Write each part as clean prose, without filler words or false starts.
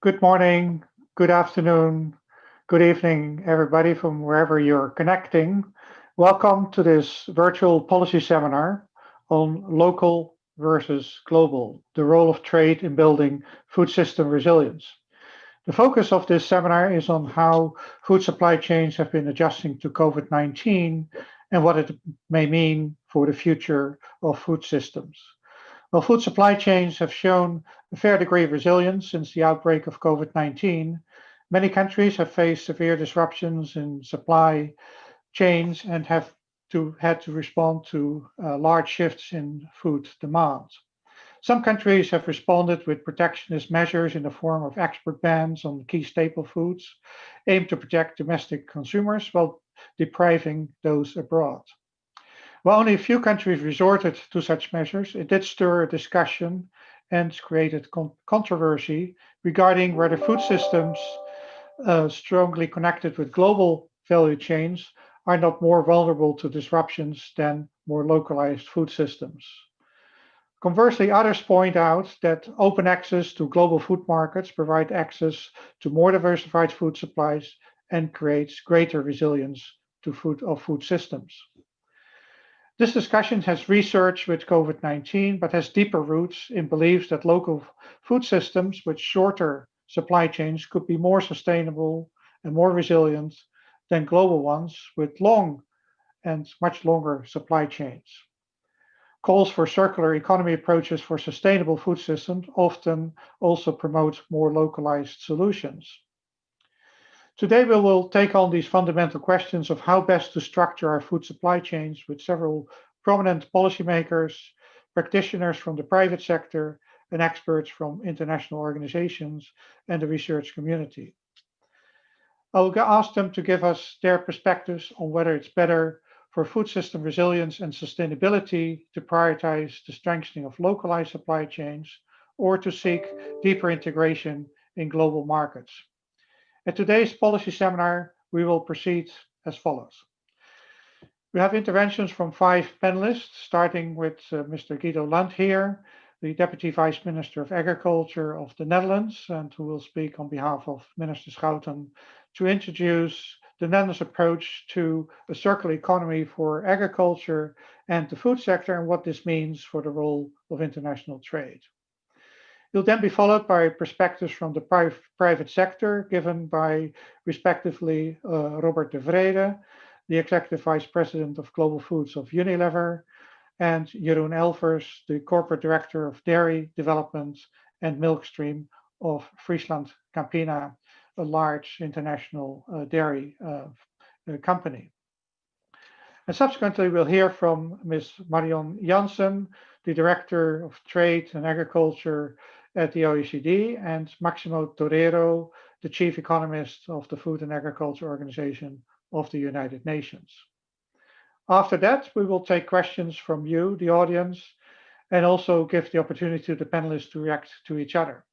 Good morning, good afternoon, good evening, everybody from wherever you're connecting. Welcome to this virtual policy seminar on local versus global, the role of trade in building food system resilience. The focus of this seminar is on how food supply chains have been adjusting to COVID-19 and what it may mean for the future of food systems. Well, food supply chains have shown a fair degree of resilience since the outbreak of COVID-19. Many countries have faced severe disruptions in supply chains and had to respond to large shifts in food demand. Some countries have responded with protectionist measures in the form of export bans on key staple foods aimed to protect domestic consumers while depriving those abroad. While only a few countries resorted to such measures, it did stir a discussion and created controversy regarding whether food systems strongly connected with global value chains are not more vulnerable to disruptions than more localized food systems. Conversely, others point out that open access to global food markets provide access to more diversified food supplies and creates greater resilience to food systems. This discussion has research with COVID-19, but has deeper roots in beliefs that local food systems with shorter supply chains could be more sustainable and more resilient than global ones with long and much longer supply chains. Calls for circular economy approaches for sustainable food systems often also promote more localized solutions. Today, we will take on these fundamental questions of how best to structure our food supply chains with several prominent policymakers, practitioners from the private sector, and experts from international organizations and the research community. I will ask them to give us their perspectives on whether it's better for food system resilience and sustainability to prioritize the strengthening of localized supply chains or to seek deeper integration in global markets. At today's policy seminar, we will proceed as follows. We have interventions from 5 panelists, starting with Mr. Guido Landheer, the Deputy Vice Minister of Agriculture of the Netherlands, and who will speak on behalf of Minister Schouten to introduce the Netherlands' approach to a circular economy for agriculture and the food sector and what this means for the role of international trade. It will then be followed by perspectives from the private sector given by respectively Robert de Vrede, the Executive Vice President of Global Foods of Unilever, and Jeroen Elvers, the Corporate Director of Dairy Development and Milkstream of Friesland Campina, a large international dairy company. And subsequently, we'll hear from Ms. Marion Jansen, the Director of Trade and Agriculture at the OECD, and Maximo Torero, the Chief Economist of the Food and Agriculture Organization of the United Nations. After that, we will take questions from you, the audience, and also give the opportunity to the panelists to react to each other.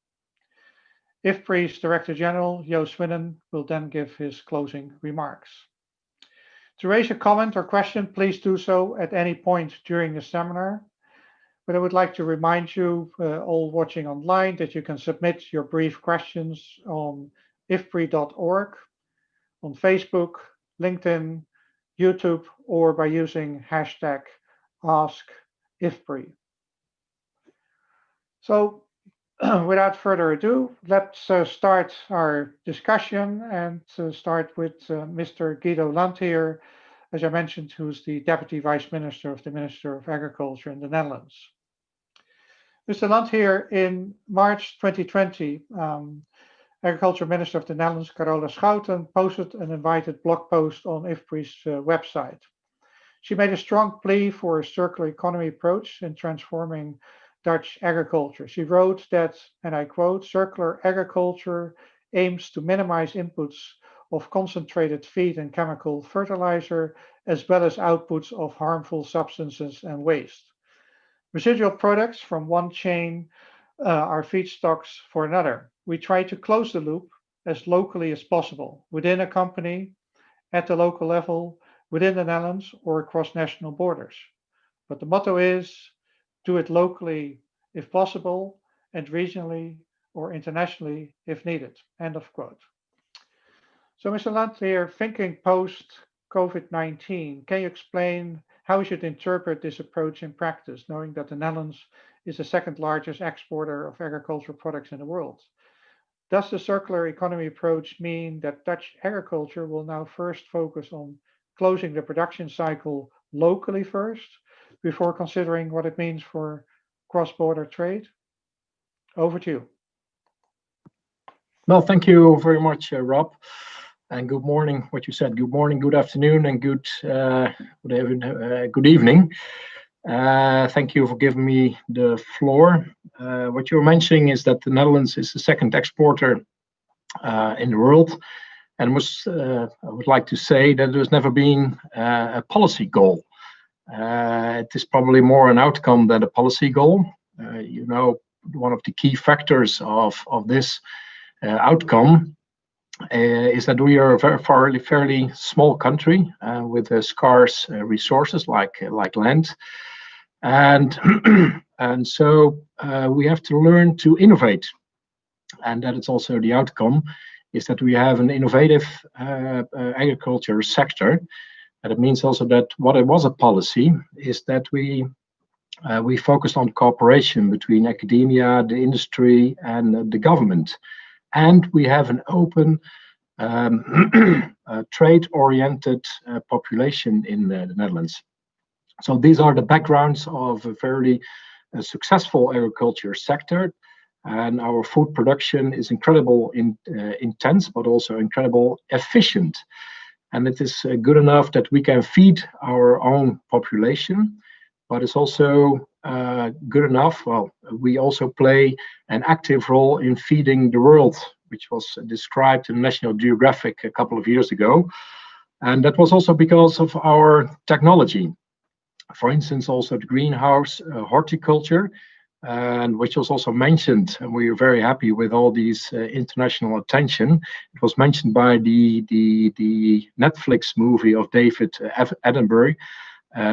IFPRI's Director General, Jo Swinnen, will then give his closing remarks. To raise a comment or question, please do so at any point during the seminar. But I would like to remind you, all watching online, that you can submit your brief questions on ifpri.org, on Facebook, LinkedIn, YouTube, or by using hashtag AskIFPRI. So without further ado, let's start our discussion and start with Mr. Guido Landheer, as I mentioned, who's the Deputy Vice Minister of the Minister of Agriculture in the Netherlands. Mr. Landheer, in March 2020, Agriculture Minister of the Netherlands, Carola Schouten, posted an invited blog post on IFPRI's website. She made a strong plea for a circular economy approach in transforming Dutch agriculture. She wrote that, and I quote, "Circular agriculture aims to minimize inputs of concentrated feed and chemical fertilizer, as well as outputs of harmful substances and waste. Residual products from one chain are feedstocks for another. We try to close the loop as locally as possible, within a company, at the local level, within the Netherlands, or across national borders. But the motto is, do it locally if possible, and regionally or internationally if needed. End of quote. So, Mr. Landweer, thinking post-COVID-19, can you explain how we should interpret this approach in practice, knowing that the Netherlands is the second largest exporter of agricultural products in the world? Does the circular economy approach mean that Dutch agriculture will now first focus on closing the production cycle locally first, before considering what it means for cross-border trade? Over to you. Well, thank you very much, Rob. And good morning. What you said. Good morning, good afternoon, and good evening. Thank you for giving me the floor. What you're mentioning is that the Netherlands is the second exporter in the world, and I would like to say that there's never been a policy goal. It is probably more an outcome than a policy goal. One of the key factors of this outcome is that we are a fairly small country with scarce resources like land, and so we have to learn to innovate, and that is also the outcome, is that we have an innovative agriculture sector. And it means also that what it was a policy is that we focused on cooperation between academia, the industry, and the government. And we have an open, trade-oriented population in the Netherlands. So these are the backgrounds of a fairly successful agriculture sector. And our food production is incredible intense, but also incredible efficient. And it is good enough that we can feed our own population, but it's also good enough. Well, we also play an active role in feeding the world, which was described in National Geographic a couple of years ago. And that was also because of our technology. For instance, also the greenhouse horticulture, and which was also mentioned, and we are very happy with all these international attention. It was mentioned by the Netflix movie of David Attenborough,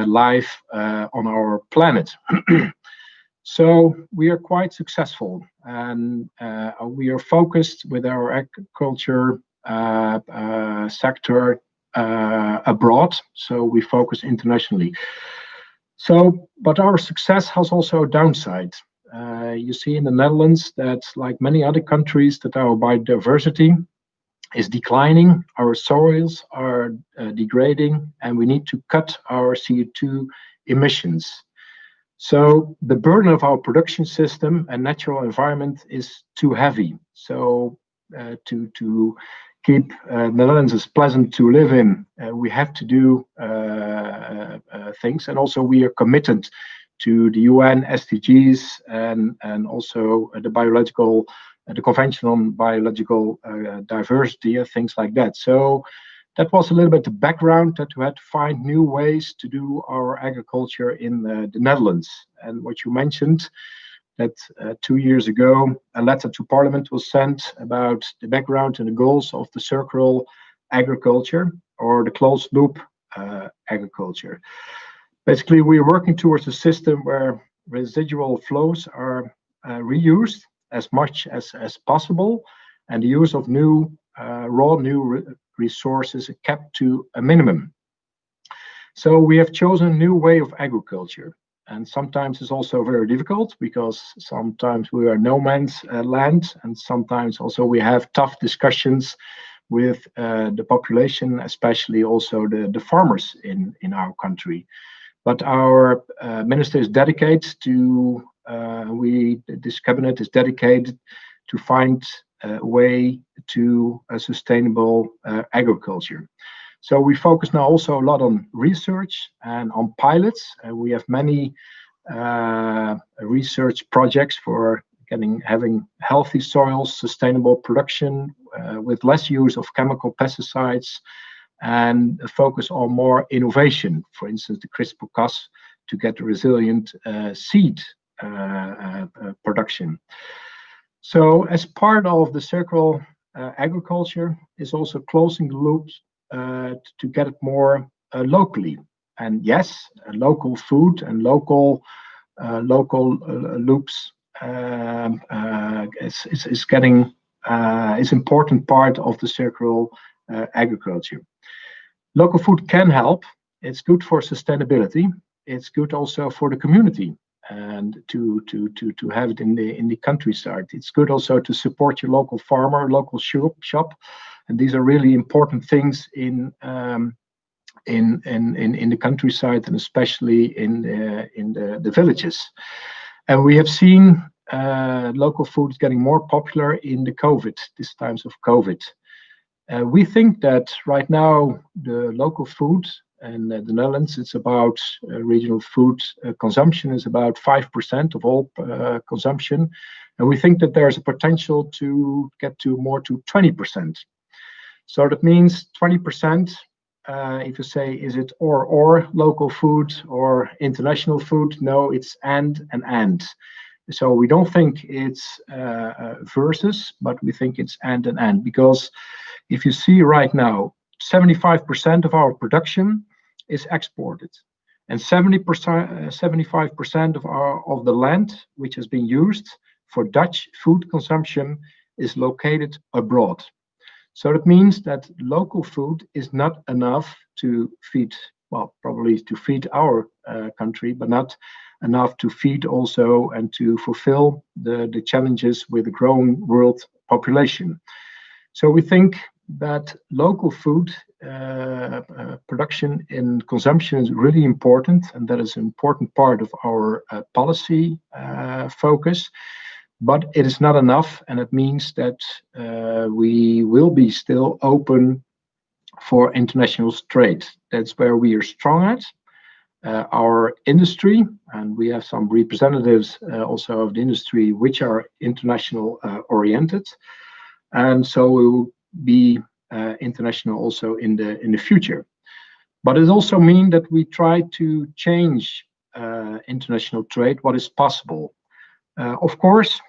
Life on Our Planet. So we are quite successful, and we are focused with our agriculture sector abroad. So we focus internationally. So, but our success has also a downside. You see in the Netherlands that, like many other countries, that our biodiversity is declining, our soils are degrading, and we need to cut our CO2 emissions. So the burden of our production system and natural environment is too heavy. So to keep the Netherlands as pleasant to live in, we have to do things, and also we are committed to the UN SDGs and also the Convention on Biological Diversity and things like that. So that was a little bit the background, that we had to find new ways to do our agriculture in the Netherlands. And what you mentioned, that 2 years ago, a letter to Parliament was sent about the background and the goals of the circular agriculture, or the closed loop agriculture. Basically, we are working towards a system where residual flows are reused as much as possible, and the use of new resources are kept to a minimum. So we have chosen a new way of agriculture. And sometimes it's also very difficult, because sometimes we are no man's land, and sometimes also we have tough discussions with the population, especially also the farmers in our country. But our minister is dedicated to, this cabinet is dedicated to find a way to a sustainable agriculture. So we focus now also a lot on research and on pilots. We have many research projects for having healthy soils, sustainable production with less use of chemical pesticides, and a focus on more innovation. For instance, the CRISPR-Cas to get resilient seed production. So as part of the circular agriculture is also closing the loops to get it more locally. And yes, local food and local loops is getting is important part of the circular agriculture. Local food can help. It's good for sustainability. It's good also for the community and to have it in the countryside. It's good also to support your local farmer, local shop, and these are really important things in the countryside and especially in the villages. And we have seen local food getting more popular in these times of COVID. We think that right now the local food in the Netherlands, it's about regional food consumption is about 5% of all consumption, and we think that there's a potential to get to more to 20%. So that means 20%. If you say, is it or local food or international food? No, it's and. So we don't think it's versus, but we think it's and, because if you see right now, 75% of our production is exported, and 75% of the land which has been used for Dutch food consumption is located abroad. So that means that local food is not enough to feed, well, probably to feed our country, but not enough to feed also and to fulfill the challenges with the growing world population. So we think that local food production and consumption is really important, and that is an important part of our policy focus. But it is not enough, and it means that we will be still open for international trade. That's where we are strong at. Our industry, and we have some representatives also of the industry which are international oriented, and so we will be international also in the future. But it also means that we try to change international trade, what is possible. Of course,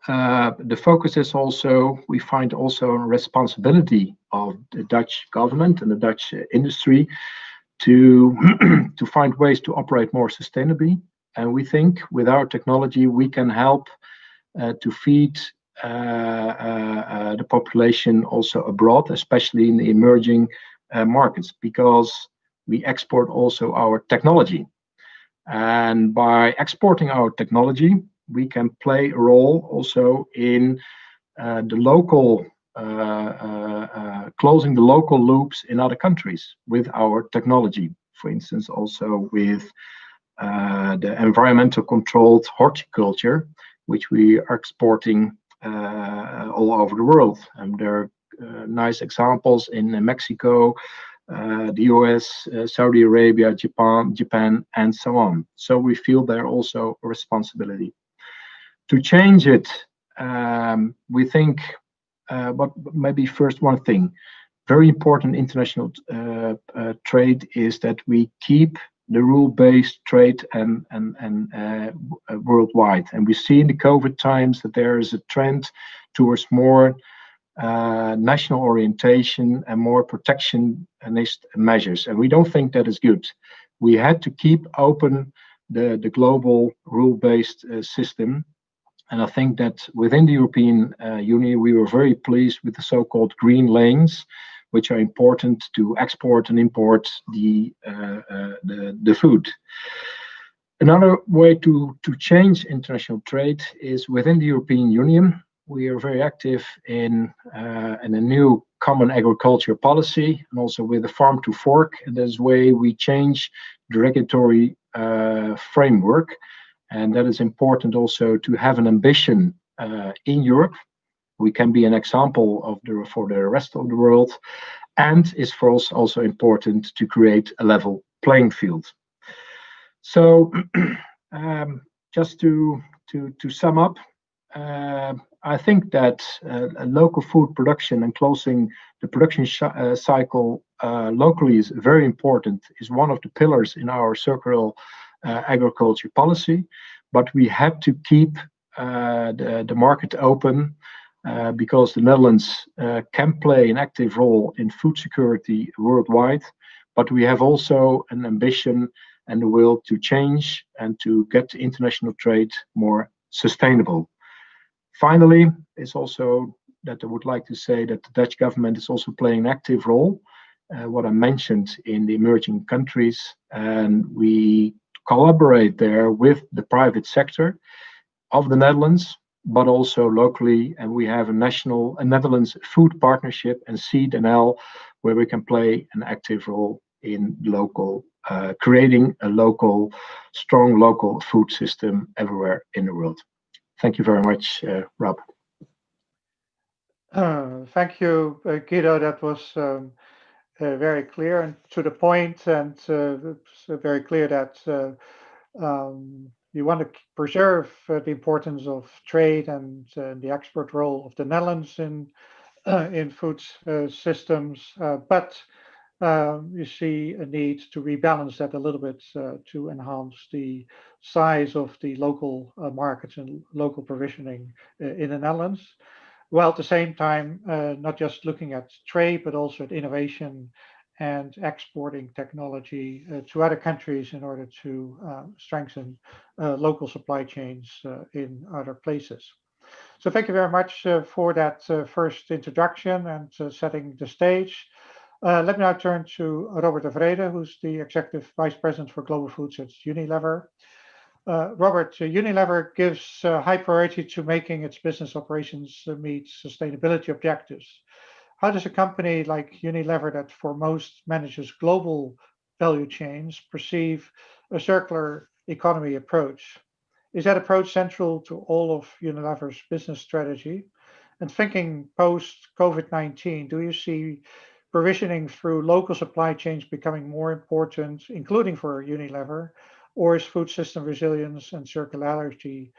the focus is also, we find also a responsibility of the Dutch government and the Dutch industry to find ways to operate more sustainably. And we think with our technology, we can help to feed the population also abroad, especially in the emerging markets, because we export also our technology. And by exporting our technology, we can play a role also in the local closing the local loops in other countries with our technology. For instance, also with the environmental controlled horticulture, which we are exporting all over the world. And there are nice examples in Mexico, the US, Saudi Arabia, Japan, and so on. So we feel there also a responsibility. To change it, we think, but maybe first one thing, very important international trade is that we keep the rule-based trade and worldwide. And we see in the COVID times that there is a trend towards more national orientation and more protectionist measures. And we don't think that is good. We had to keep open the global rule-based system. And I think that within the European Union, we were very pleased with the so-called green lanes, which are important to export and import the food. Another way to change international trade is within the European Union. We are very active in a new common agriculture policy, and also with the farm to fork. And this way we change the regulatory framework. And that is important also to have an ambition in Europe. We can be an example for the rest of the world, and it's for us also important to create a level playing field. So just to sum up, I think that local food production and closing the production cycle locally is very important, is one of the pillars in our circular agriculture policy. But we have to keep the market open because the Netherlands can play an active role in food security worldwide. But we have also an ambition and the will to change and to get international trade more sustainable. Finally, it's also that I would like to say that the Dutch government is also playing an active role, what I mentioned in the emerging countries, and we collaborate there with the private sector of the Netherlands, but also locally, and we have a Netherlands Food Partnership and CNL, where we can play an active role in creating a strong local food system everywhere in the world. Thank you very much, Rob. Thank you, Guido. That was very clear and to the point, and it's very clear that you want to preserve the importance of trade and the export role of the Netherlands in food systems, but you see a need to rebalance that a little bit to enhance the size of the local markets and local provisioning in the Netherlands, while at the same time not just looking at trade, but also at innovation and exporting technology to other countries in order to strengthen local supply chains in other places. So thank you very much for that first introduction and setting the stage. Let me now turn to Robert de Vrede, who's the Executive Vice President for Global Foods at Unilever. Robert, Unilever gives high priority to making its business operations meet sustainability objectives. How does a company like Unilever, that foremost manages global value chains, perceive a circular economy approach? Is that approach central to all of Unilever's business strategy? And thinking post-COVID-19, do you see provisioning through local supply chains becoming more important, including for Unilever, or is food system resilience and circularity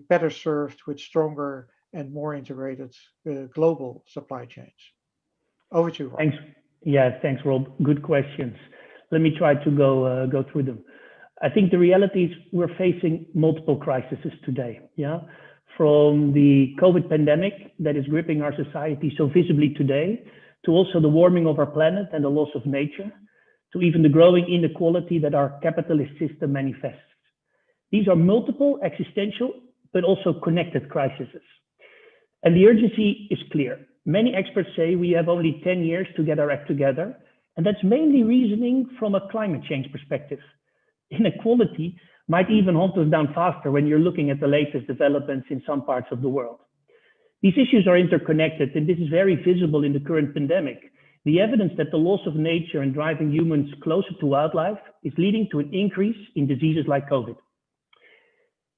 better served with stronger and more integrated global supply chains? Over to you, Rob. Thanks. Yeah, thanks, Rob. Good questions. Let me try to go through them. I think the reality is we're facing multiple crises today. Yeah, from the COVID pandemic that is gripping our society so visibly today, to also the warming of our planet and the loss of nature, to even the growing inequality that our capitalist system manifests. These are multiple existential, but also connected crises. And the urgency is clear. Many experts say we have only 10 years to get our act together, and that's mainly reasoning from a climate change perspective. Inequality might even hunt us down faster when you're looking at the latest developments in some parts of the world. These issues are interconnected, and this is very visible in the current pandemic. The evidence that the loss of nature and driving humans closer to wildlife is leading to an increase in diseases like COVID.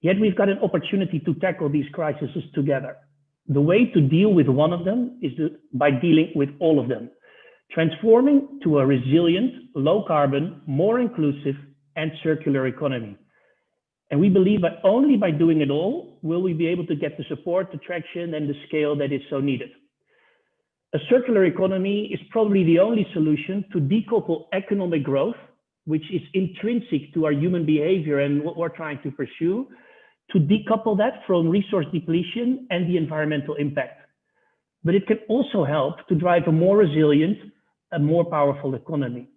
Yet we've got an opportunity to tackle these crises together. The way to deal with one of them is by dealing with all of them, transforming to a resilient, low carbon, more inclusive and circular economy. And we believe that only by doing it all will we be able to get the support, the traction and the scale that is so needed. A circular economy is probably the only solution to decouple economic growth, which is intrinsic to our human behavior and what we're trying to pursue, to decouple that from resource depletion and the environmental impact. But it can also help to drive a more resilient and more powerful economy.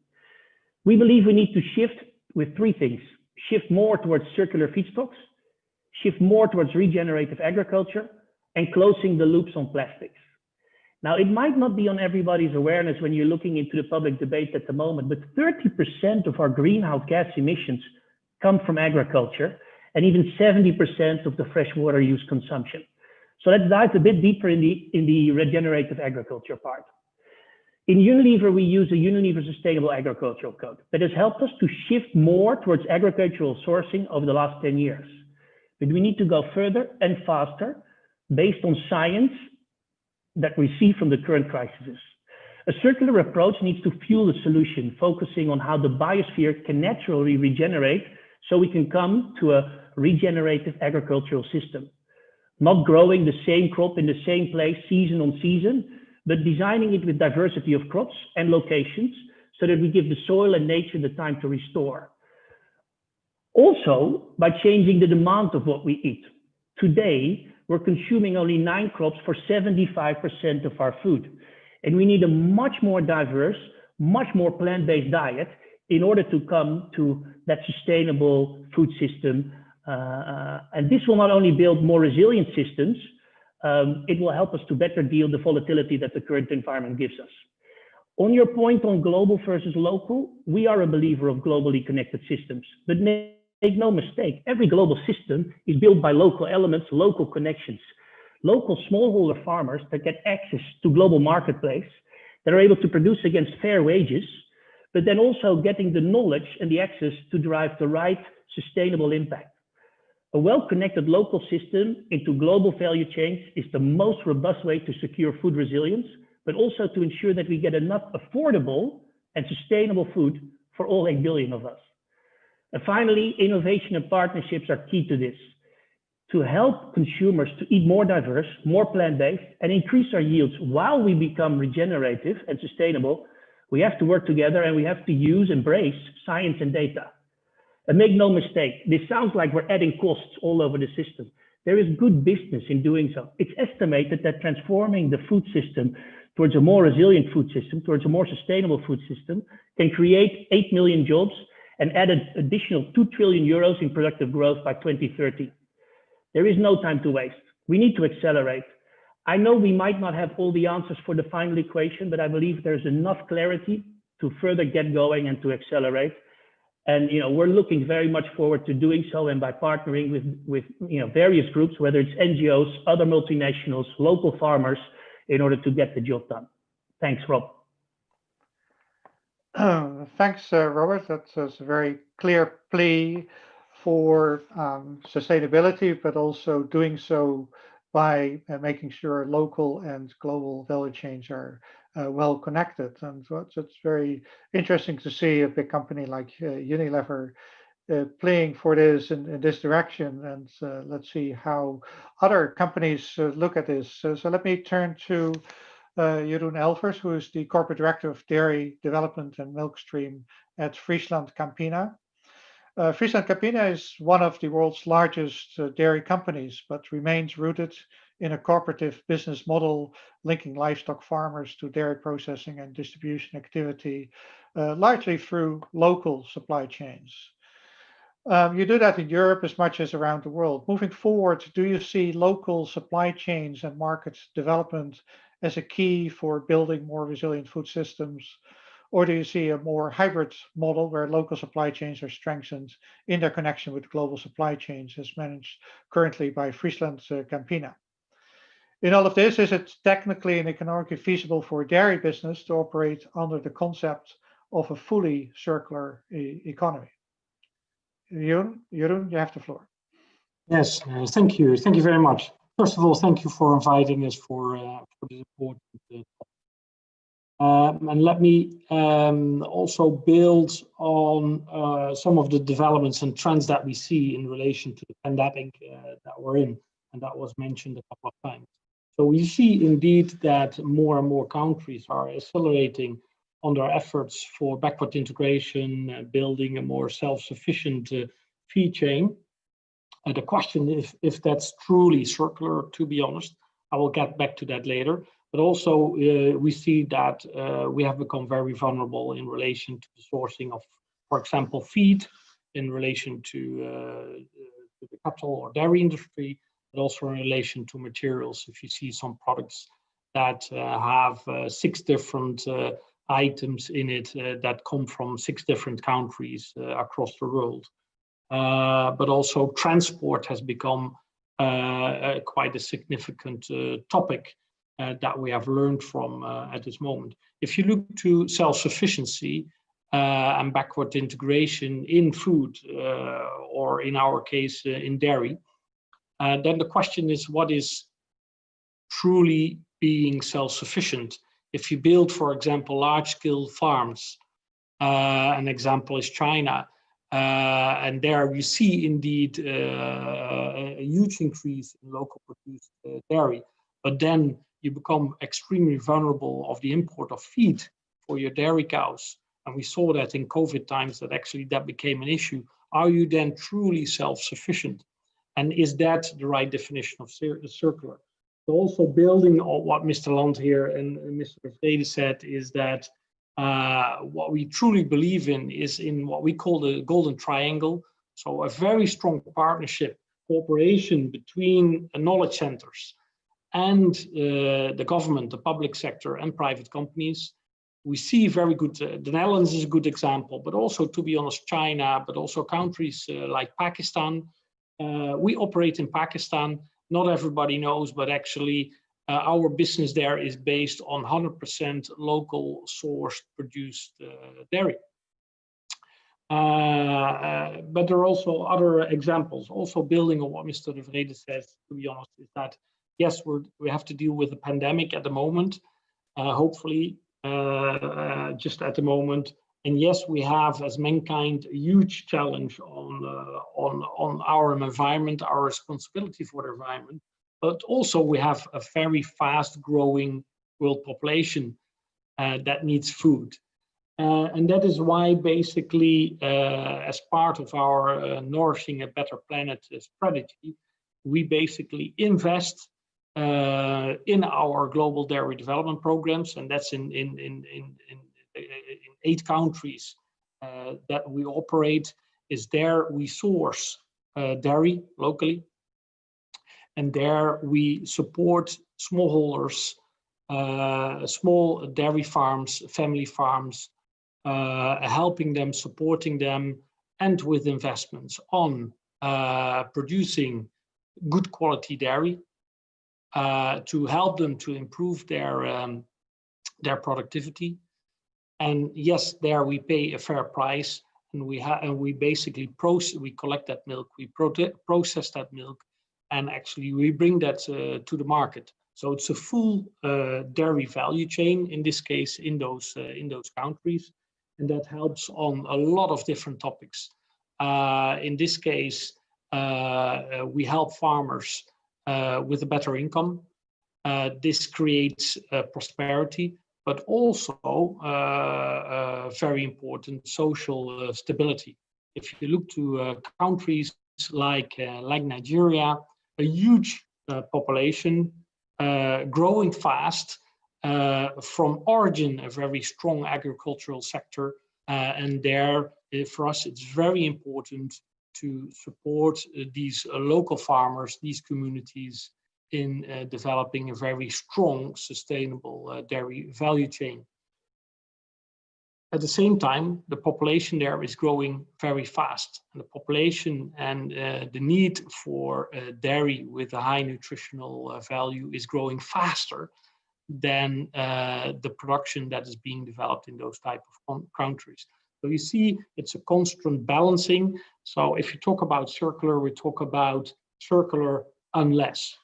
We believe we need to shift with three things: shift more towards circular feedstocks, shift more towards regenerative agriculture, and closing the loops on plastics. Now, it might not be on everybody's awareness when you're looking into the public debate at the moment, but 30% of our greenhouse gas emissions come from agriculture, and even 70% of the freshwater use consumption. So let's dive a bit deeper in the regenerative agriculture part. In Unilever, we use a Unilever Sustainable Agricultural Code that has helped us to shift more towards agricultural sourcing over the last 10 years. But we need to go further and faster based on science that we see from the current crises. A circular approach needs to fuel the solution, focusing on how the biosphere can naturally regenerate so we can come to a regenerative agricultural system. Not growing the same crop in the same place season on season, but designing it with diversity of crops and locations so that we give the soil and nature the time to restore. Also, by changing the demand of what we eat. Today, we're consuming only 9 crops for 75% of our food. And we need a much more diverse, much more plant-based diet in order to come to that sustainable food system And this will not only build more resilient systems, it will help us to better deal the volatility that the current environment gives us. On your point on global versus local, we are a believer of globally connected systems, but make no mistake, every global system is built by local elements, local connections, local smallholder farmers that get access to global marketplace, that are able to produce against fair wages, but then also getting the knowledge and the access to drive the right sustainable impact. A well-connected local system into global value chains is the most robust way to secure food resilience, but also to ensure that we get enough affordable and sustainable food for all 8 billion of us. And finally, innovation and partnerships are key to this. To help consumers to eat more diverse, more plant-based, and increase our yields while we become regenerative and sustainable, we have to work together and we have to embrace science and data. And make no mistake, this sounds like we're adding costs all over the system. There is good business in doing so. It's estimated that transforming the food system towards a more resilient food system, towards a more sustainable food system, can create 8 million jobs and add an additional 2 trillion euros in productive growth by 2030. There is no time to waste. We need to accelerate. I know we might not have all the answers for the final equation, but I believe there's enough clarity to further get going and to accelerate. And we're looking very much forward to doing so, and by partnering with various groups, whether it's NGOs, other multinationals, local farmers, in order to get the job done. Thanks, Rob. Thanks, Robert. That's a very clear plea for sustainability, but also doing so by making sure local and global value chains are well connected. And it's very interesting to see a big company like Unilever playing for this in this direction. And let's see how other companies look at this. So let me turn to Jeroen Elvers, who is the Corporate Director of Dairy Development and Milkstream at Friesland Campina. Friesland Campina is one of the world's largest dairy companies, but remains rooted in a cooperative business model linking livestock farmers to dairy processing and distribution activity, largely through local supply chains. You do that in Europe as much as around the world. Moving forward, do you see local supply chains and market development as a key for building more resilient food systems? Or do you see a more hybrid model where local supply chains are strengthened in their connection with global supply chains as managed currently by Friesland Campina? In all of this, is it technically and economically feasible for a dairy business to operate under the concept of a fully circular economy? Jeroen, you have the floor. Yes, thank you. Thank you very much. First of all, thank you for inviting us for this important topic. And let me also build on some of the developments and trends that we see in relation to the pandemic that we're in, and that was mentioned a couple of times. So we see indeed that more and more countries are accelerating on their efforts for backward integration, building a more self-sufficient feed chain. The question is if that's truly circular, to be honest. I will get back to that later. But also we see that we have become very vulnerable in relation to the sourcing of, for example, feed, in relation to the cattle or dairy industry, but also in relation to materials. If you see some products that have 6 different items in it that come from 6 different countries across the world. But also transport has become quite a significant topic that we have learned from at this moment. If you look to self-sufficiency and backward integration in food, or in our case in dairy, then the question is, what is truly being self-sufficient? If you build, for example, large-scale farms, an example is China, and there you see indeed a huge increase in local produced dairy, but then you become extremely vulnerable of the import of feed for your dairy cows. And we saw that in COVID times that actually that became an issue. Are you then truly self-sufficient? And is that the right definition of circular? So also building on what Mr. Land here and Mr. Vrede said is that what we truly believe in is in what we call the golden triangle. So a very strong partnership, cooperation between knowledge centers and the government, the public sector, and private companies. We see very good, the Netherlands is a good example, but also, to be honest, China, but also countries like Pakistan. We operate in Pakistan. Not everybody knows, but actually our business there is based on 100% local sourced produced dairy. But there are also other examples. Also building on what Mr. De Vrede says, to be honest, is that yes, we have to deal with a pandemic at the moment, hopefully just at the moment. And yes, we have as mankind a huge challenge on our environment, our responsibility for the environment. But also we have a very fast growing world population that needs food. And that is why basically as part of our Nourishing a Better Planet strategy, we basically invest in our global dairy development programs, and that's in 8 countries that we operate. Is there we source dairy locally, and there we support smallholders, small dairy farms, family farms, helping them, supporting them, and with investments on producing good quality dairy to help them to improve their productivity. And yes, there we pay a fair price, and we basically collect that milk, we process that milk, and actually we bring that to the market. So it's a full dairy value chain in this case in those countries, and that helps on a lot of different topics. In this case, we help farmers with a better income. This creates prosperity, but also very important social stability. If you look to countries like Nigeria, a huge population, growing fast, from origin a very strong agricultural sector, and there for us it's very important to support these local farmers, these communities, in developing a very strong, sustainable dairy value chain. At the same time, the population there is growing very fast, and the population and the need for dairy with a high nutritional value is growing faster than the production that is being developed in those type of countries. So you see, it's a constant balancing. So if you talk about circular, we talk about circular unless.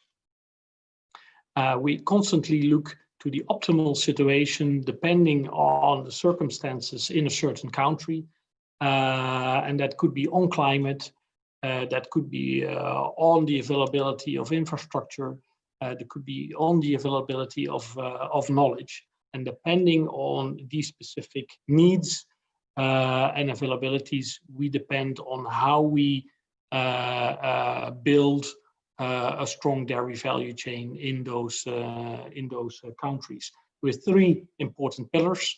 We constantly look to the optimal situation depending on the circumstances in a certain country. And that could be on climate, that could be on the availability of infrastructure, that could be on the availability of knowledge. And depending on these specific needs and availabilities, we depend on how we build a strong dairy value chain in those countries, with 3 important pillars: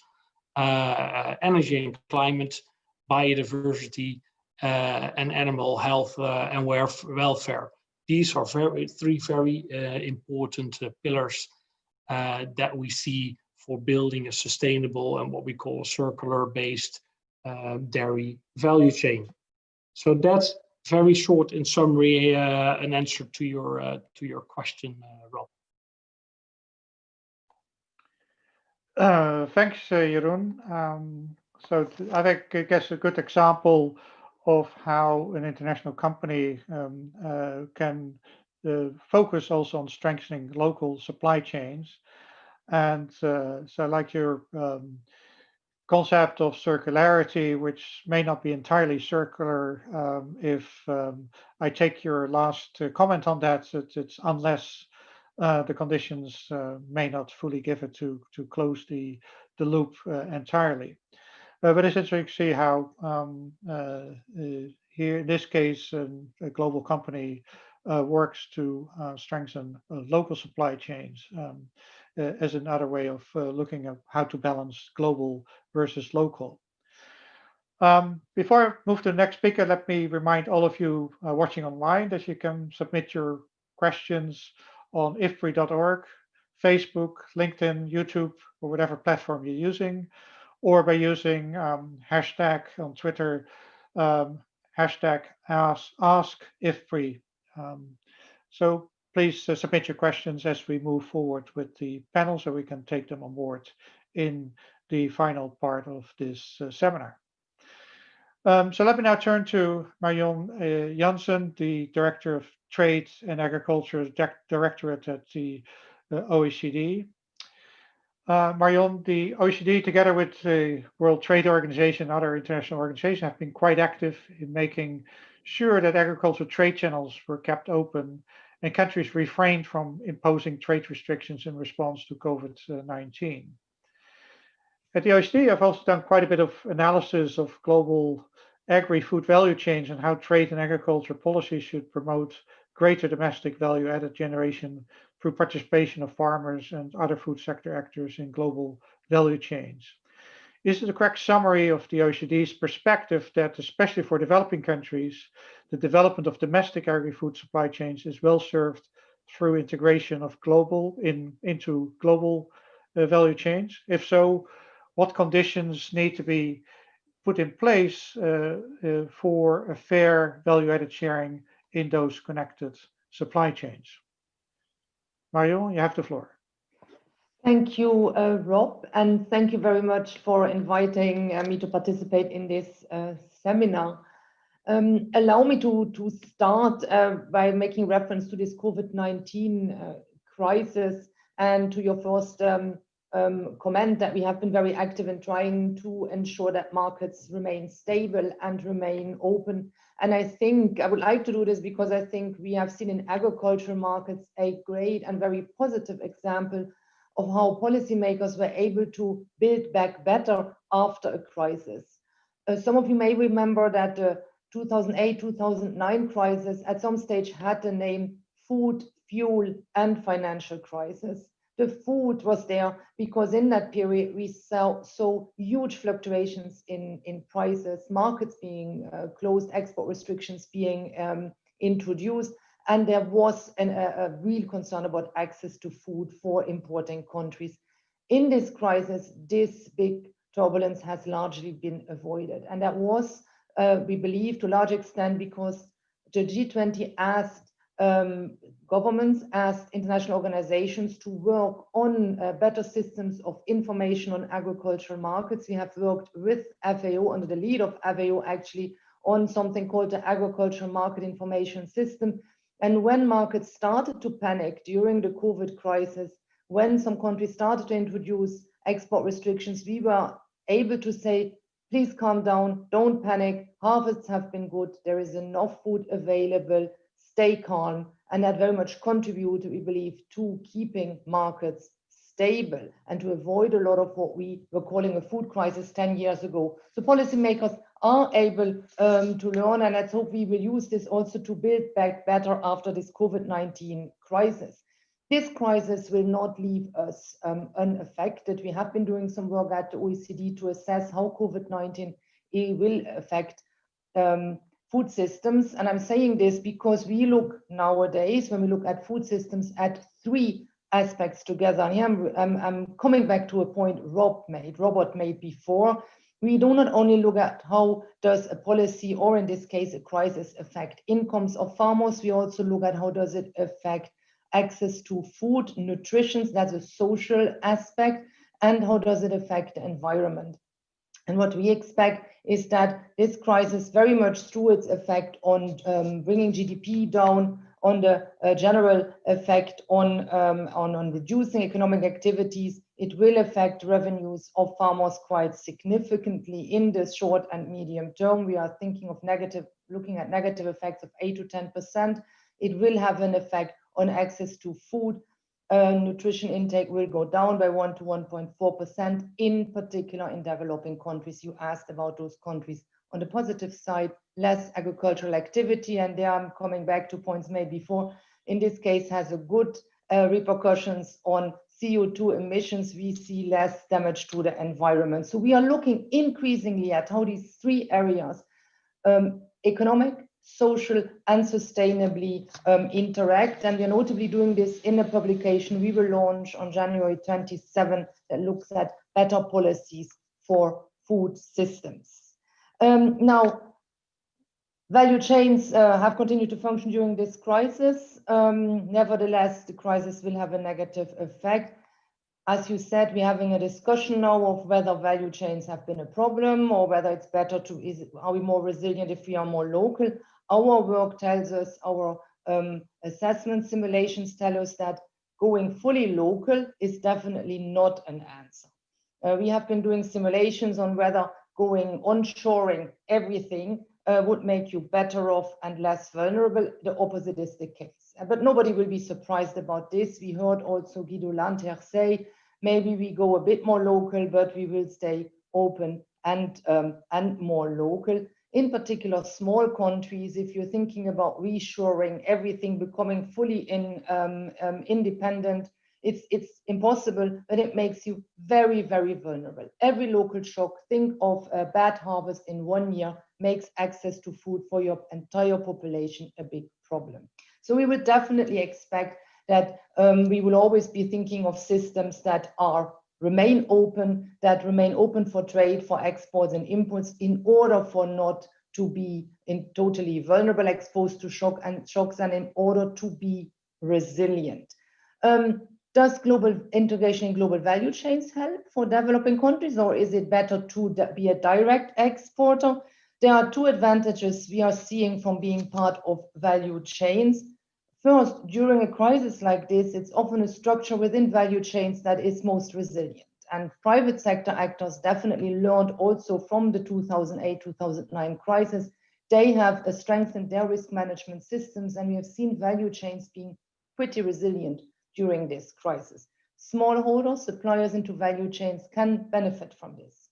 energy and climate, biodiversity, and animal health and welfare. These are 3 very important pillars that we see for building a sustainable and what we call a circular-based dairy value chain. So that's very short in summary, an answer to your question, Rob. Thanks, Jeroen. So I guess a good example of how an international company can focus also on strengthening local supply chains. And so I like your concept of circularity, which may not be entirely circular. If I take your last comment on that, it's unless the conditions may not fully give it to close the loop entirely. But it's interesting to see how here in this case a global company works to strengthen local supply chains as another way of looking at how to balance global versus local. Before I move to the next speaker, let me remind all of you watching online that you can submit your questions on ifpre.org, Facebook, LinkedIn, YouTube, or whatever platform you're using, or by using hashtag on Twitter, hashtag askifpre. So please submit your questions as we move forward with the panel so we can take them on board in the final part of this seminar. So let me now turn to Marion Jansen, the Director of Trade and Agriculture Directorate at the OECD. Marion, the OECD, together with the World Trade Organization and other international organizations, have been quite active in making sure that agricultural trade channels were kept open and countries refrained from imposing trade restrictions in response to COVID-19. At the OECD, I've also done quite a bit of analysis of global agri-food value chains and how trade and agriculture policy should promote greater domestic value-added generation through participation of farmers and other food sector actors in global value chains. This is a correct summary of the OECD's perspective that, especially for developing countries, the development of domestic agri-food supply chains is well served through integration of into global value chains. If so, what conditions need to be put in place for a fair value-added sharing in those connected supply chains? Marion, you have the floor. Thank you, Rob, and thank you very much for inviting me to participate in this seminar. Allow me to start by making reference to this COVID-19 crisis and to your first comment that we have been very active in trying to ensure that markets remain stable and remain open. And I think I would like to do this because I think we have seen in agricultural markets a great and very positive example of how policymakers were able to build back better after a crisis. Some of you may remember that the 2008-2009 crisis at some stage had the name food, fuel, and financial crisis. The food was there because in that period we saw huge fluctuations in prices, markets being closed, export restrictions being introduced, and there was a real concern about access to food for importing countries. In this crisis, this big turbulence has largely been avoided. And that was, we believe, to a large extent because the G20 asked governments, asked international organizations to work on better systems of information on agricultural markets. We have worked with FAO, under the lead of FAO actually, on something called the Agricultural Market Information System. And when markets started to panic during the COVID crisis, when some countries started to introduce export restrictions, we were able to say, please calm down, don't panic, harvests have been good, there is enough food available, stay calm. And that very much contributed, we believe, to keeping markets stable and to avoid a lot of what we were calling a food crisis 10 years ago. So policymakers are able to learn, and let's hope we will use this also to build back better after this COVID-19 crisis. This crisis will not leave us unaffected. We have been doing some work at the OECD to assess how COVID-19 will affect food systems. And I'm saying this because we look nowadays, when we look at food systems, at three aspects together. And here I'm coming back to a point Robert made before. We do not only look at how does a policy, or in this case, a crisis, affect incomes of farmers, we also look at how does it affect access to food, nutrition, that's a social aspect, and how does it affect the environment. And what we expect is that this crisis, very much through its effect on bringing GDP down, on the general effect on reducing economic activities, it will affect revenues of farmers quite significantly in the short and medium term. We are thinking of looking at negative effects of 8 to 10%. It will have an effect on access to food. Nutrition intake will go down by 1 to 1.4%, in particular in developing countries. You asked about those countries. On the positive side, less agricultural activity, and there I'm coming back to points made before. In this case, has a good repercussions on CO2 emissions, we see less damage to the environment. So we are looking increasingly at how these three areas, economic, social, and sustainably interact. And we are notably doing this in a publication we will launch on January 27 that looks at better policies for food systems. Now, value chains have continued to function during this crisis. Nevertheless, the crisis will have a negative effect. As you said, we're having a discussion now of whether value chains have been a problem or whether it's better to, are we more resilient if we are more local? Our work tells us, our assessment simulations tell us that going fully local is definitely not an answer. We have been doing simulations on whether going onshoring everything would make you better off and less vulnerable. The opposite is the case. But nobody will be surprised about this. We heard also Guido Landher say, maybe we go a bit more local, but we will stay open and more local. In particular, small countries, if you're thinking about reshoring, everything becoming fully independent, it's impossible, but it makes you very, very vulnerable. Every local shock, think of a bad harvest in 1 year, makes access to food for your entire population a big problem. So we would definitely expect that we will always be thinking of systems that remain open for trade, for exports and imports, in order for not to be totally vulnerable, exposed to shocks, and in order to be resilient. Does global integration in global value chains help for developing countries, or is it better to be a direct exporter? There are two advantages we are seeing from being part of value chains. First, during a crisis like this, it's often a structure within value chains that is most resilient. And private sector actors definitely learned also from the 2008-2009 crisis. They have strengthened their risk management systems, and we have seen value chains being pretty resilient during this crisis. Smallholders, suppliers into value chains can benefit from this.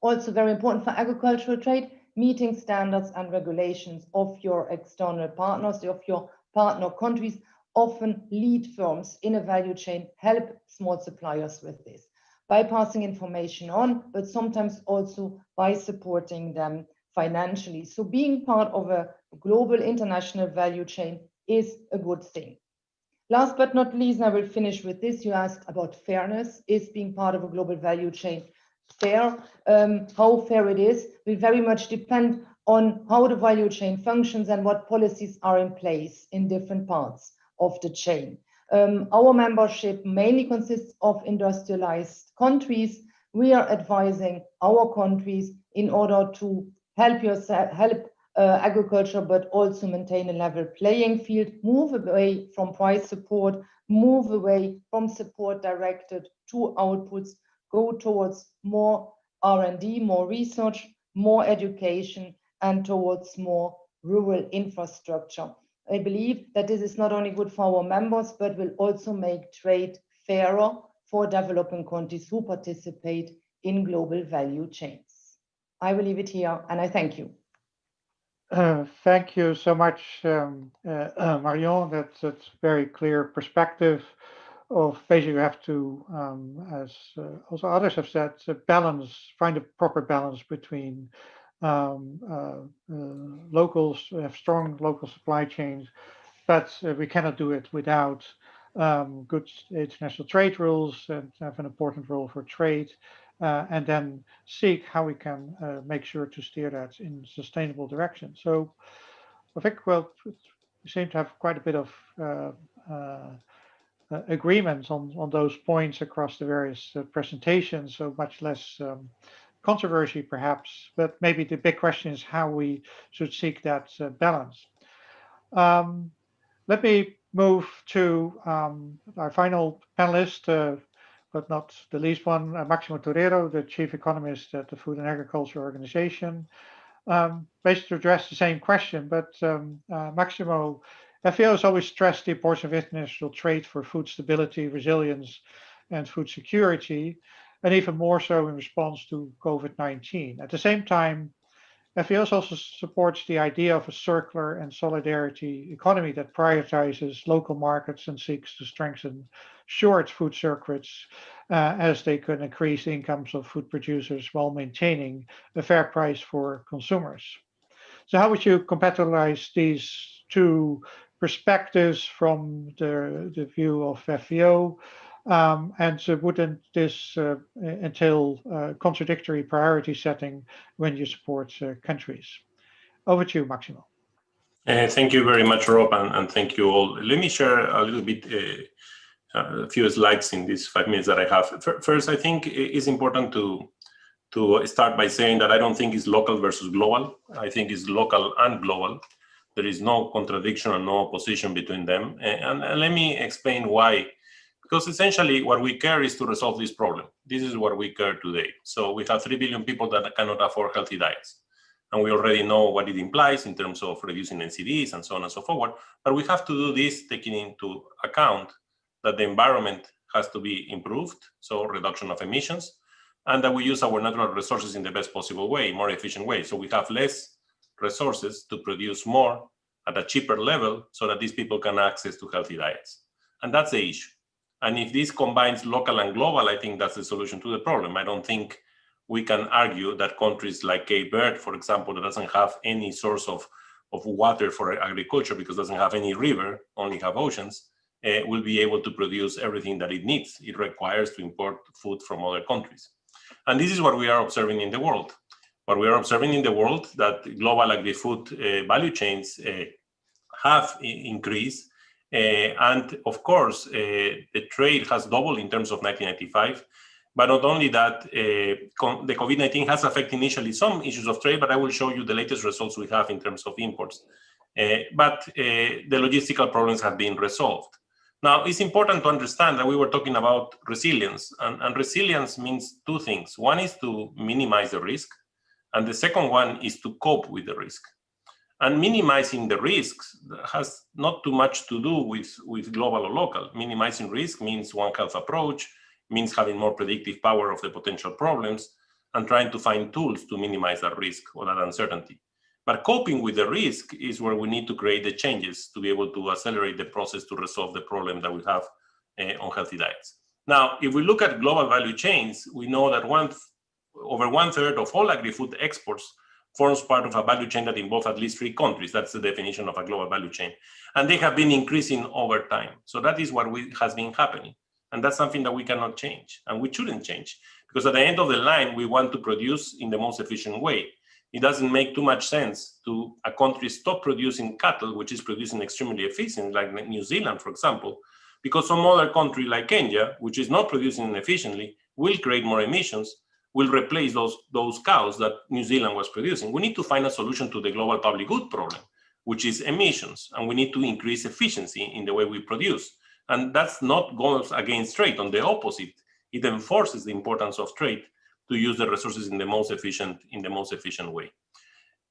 Also very important for agricultural trade, meeting standards and regulations of your external partners, of your partner countries. Often lead firms in a value chain help small suppliers with this by passing information on, but sometimes also by supporting them financially. So being part of a global international value chain is a good thing. Last but not least, and I will finish with this, you asked about fairness. Is being part of a global value chain fair? How fair it is will very much depend on how the value chain functions and what policies are in place in different parts of the chain. Our membership mainly consists of industrialized countries. We are advising our countries in order to help agriculture, but also maintain a level playing field, move away from price support, move away from support directed to outputs, go towards more R&D, more research, more education, and towards more rural infrastructure. I believe that this is not only good for our members, but will also make trade fairer for developing countries who participate in global value chains. I will leave it here, and I thank you. Thank you so much, Marion. That's a very clear perspective of basically you have to, as also others have said, find a proper balance between locals, have strong local supply chains, but we cannot do it without good international trade rules and have an important role for trade. And then seek how we can make sure to steer that in sustainable direction. So I think, well, we seem to have quite a bit of agreements on those points across the various presentations, so much less controversy perhaps, but maybe the big question is how we should seek that balance. Let me move to our final panelist, but not the least one, Maximo Torero, the Chief Economist at the Food and Agriculture Organization. Basically to address the same question, but Maximo, FAO has always stressed the importance of international trade for food stability, resilience, and food security, and even more so in response to COVID-19. At the same time, FAO also supports the idea of a circular and solidarity economy that prioritizes local markets and seeks to strengthen short food circuits as they can increase the incomes of food producers while maintaining a fair price for consumers. So how would you compatibilize these two perspectives from the view of FAO? And wouldn't this entail contradictory priority setting when you support countries? Over to you, Maximo. Thank you very much, Rob, and thank you all. Let me share a little bit, a few slides in these 5 minutes that I have. First, I think it's important to start by saying that I don't think it's local versus global. I think it's local and global. There is no contradiction and no opposition between them. And let me explain why. Because essentially what we care is to resolve this problem. This is what we care today. So we have 3 billion people that cannot afford healthy diets. And we already know what it implies in terms of reducing NCDs and so on and so forth. But we have to do this taking into account that the environment has to be improved, so reduction of emissions, and that we use our natural resources in the best possible way, more efficient way. So we have less resources to produce more at a cheaper level so that these people can access to healthy diets. And that's the issue. And if this combines local and global, I think that's the solution to the problem. I don't think we can argue that countries like Cape Verde, for example, that doesn't have any source of water for agriculture because it doesn't have any river, only have oceans, will be able to produce everything that it needs. It requires to import food from other countries. And this is what we are observing in the world. What we are observing in the world, that global agri-food value chains have increased. And of course, the trade has doubled in terms of 1995. But not only that, the COVID-19 has affected initially some issues of trade, but I will show you the latest results we have in terms of imports. But the logistical problems have been resolved. Now, it's important to understand that we were talking about resilience, and resilience means 2 things. One is to minimize the risk, and the second one is to cope with the risk. And minimizing the risks has not too much to do with global or local. Minimizing risk means One Health approach, means having more predictive power of the potential problems, and trying to find tools to minimize that risk or that uncertainty. But coping with the risk is where we need to create the changes to be able to accelerate the process to resolve the problem that we have on healthy diets. Now, if we look at global value chains, we know that over 1/3 of all agri-food exports forms part of a value chain that involves at least 3 countries. That's the definition of a global value chain. And they have been increasing over time. So that is what has been happening. And that's something that we cannot change, and we shouldn't change. Because at the end of the line, we want to produce in the most efficient way. It doesn't make too much sense to a country stop producing cattle, which is producing extremely efficient, like New Zealand, for example, because some other country like Kenya, which is not producing efficiently, will create more emissions, will replace those cows that New Zealand was producing. We need to find a solution to the global public good problem, which is emissions, and we need to increase efficiency in the way we produce. And that's not goes against trade. On the opposite, it enforces the importance of trade to use the resources in the most efficient way.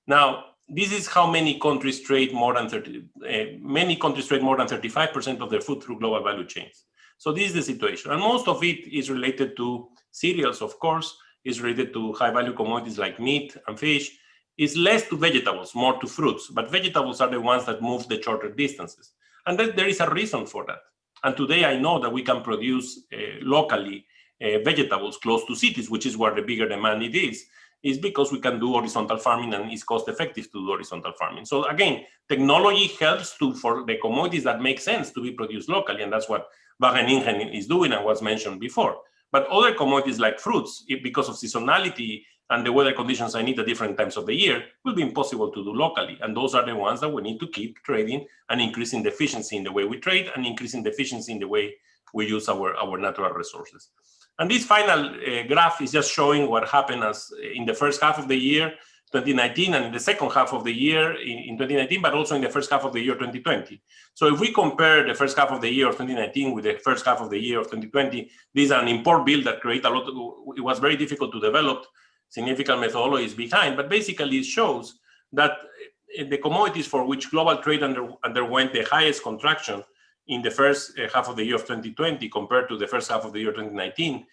Now, this is how many countries trade more than 35% of their food through global value chains. So this is the situation. And most of it is related to cereals, of course, is related to high value commodities like meat and fish. It's less to vegetables, more to fruits, but vegetables are the ones that move the shorter distances. And there is a reason for that. And today I know that we can produce locally vegetables close to cities, which is where the bigger demand it is because we can do horizontal farming and it's cost effective to do horizontal farming. So again, technology helps for the commodities that make sense to be produced locally, and that's what Wageningen is doing and was mentioned before. But other commodities like fruits, because of seasonality and the weather conditions I need at different times of the year, will be impossible to do locally. And those are the ones that we need to keep trading and increasing the efficiency in the way we trade and increasing the efficiency in the way we use our natural resources. And this final graph is just showing what happened as in the first half of the year, 2019, and in the second half of the year in 2019, but also in the first half of the year 2020. So if we compare the first half of the year of 2019 with the first half of the year of 2020, this is an import bill that created a lot of, it was very difficult to develop, significant methodologies behind, but basically it shows that the commodities for which global trade underwent the highest contraction in the first half of the year of 2020 compared to the first half of the year 2019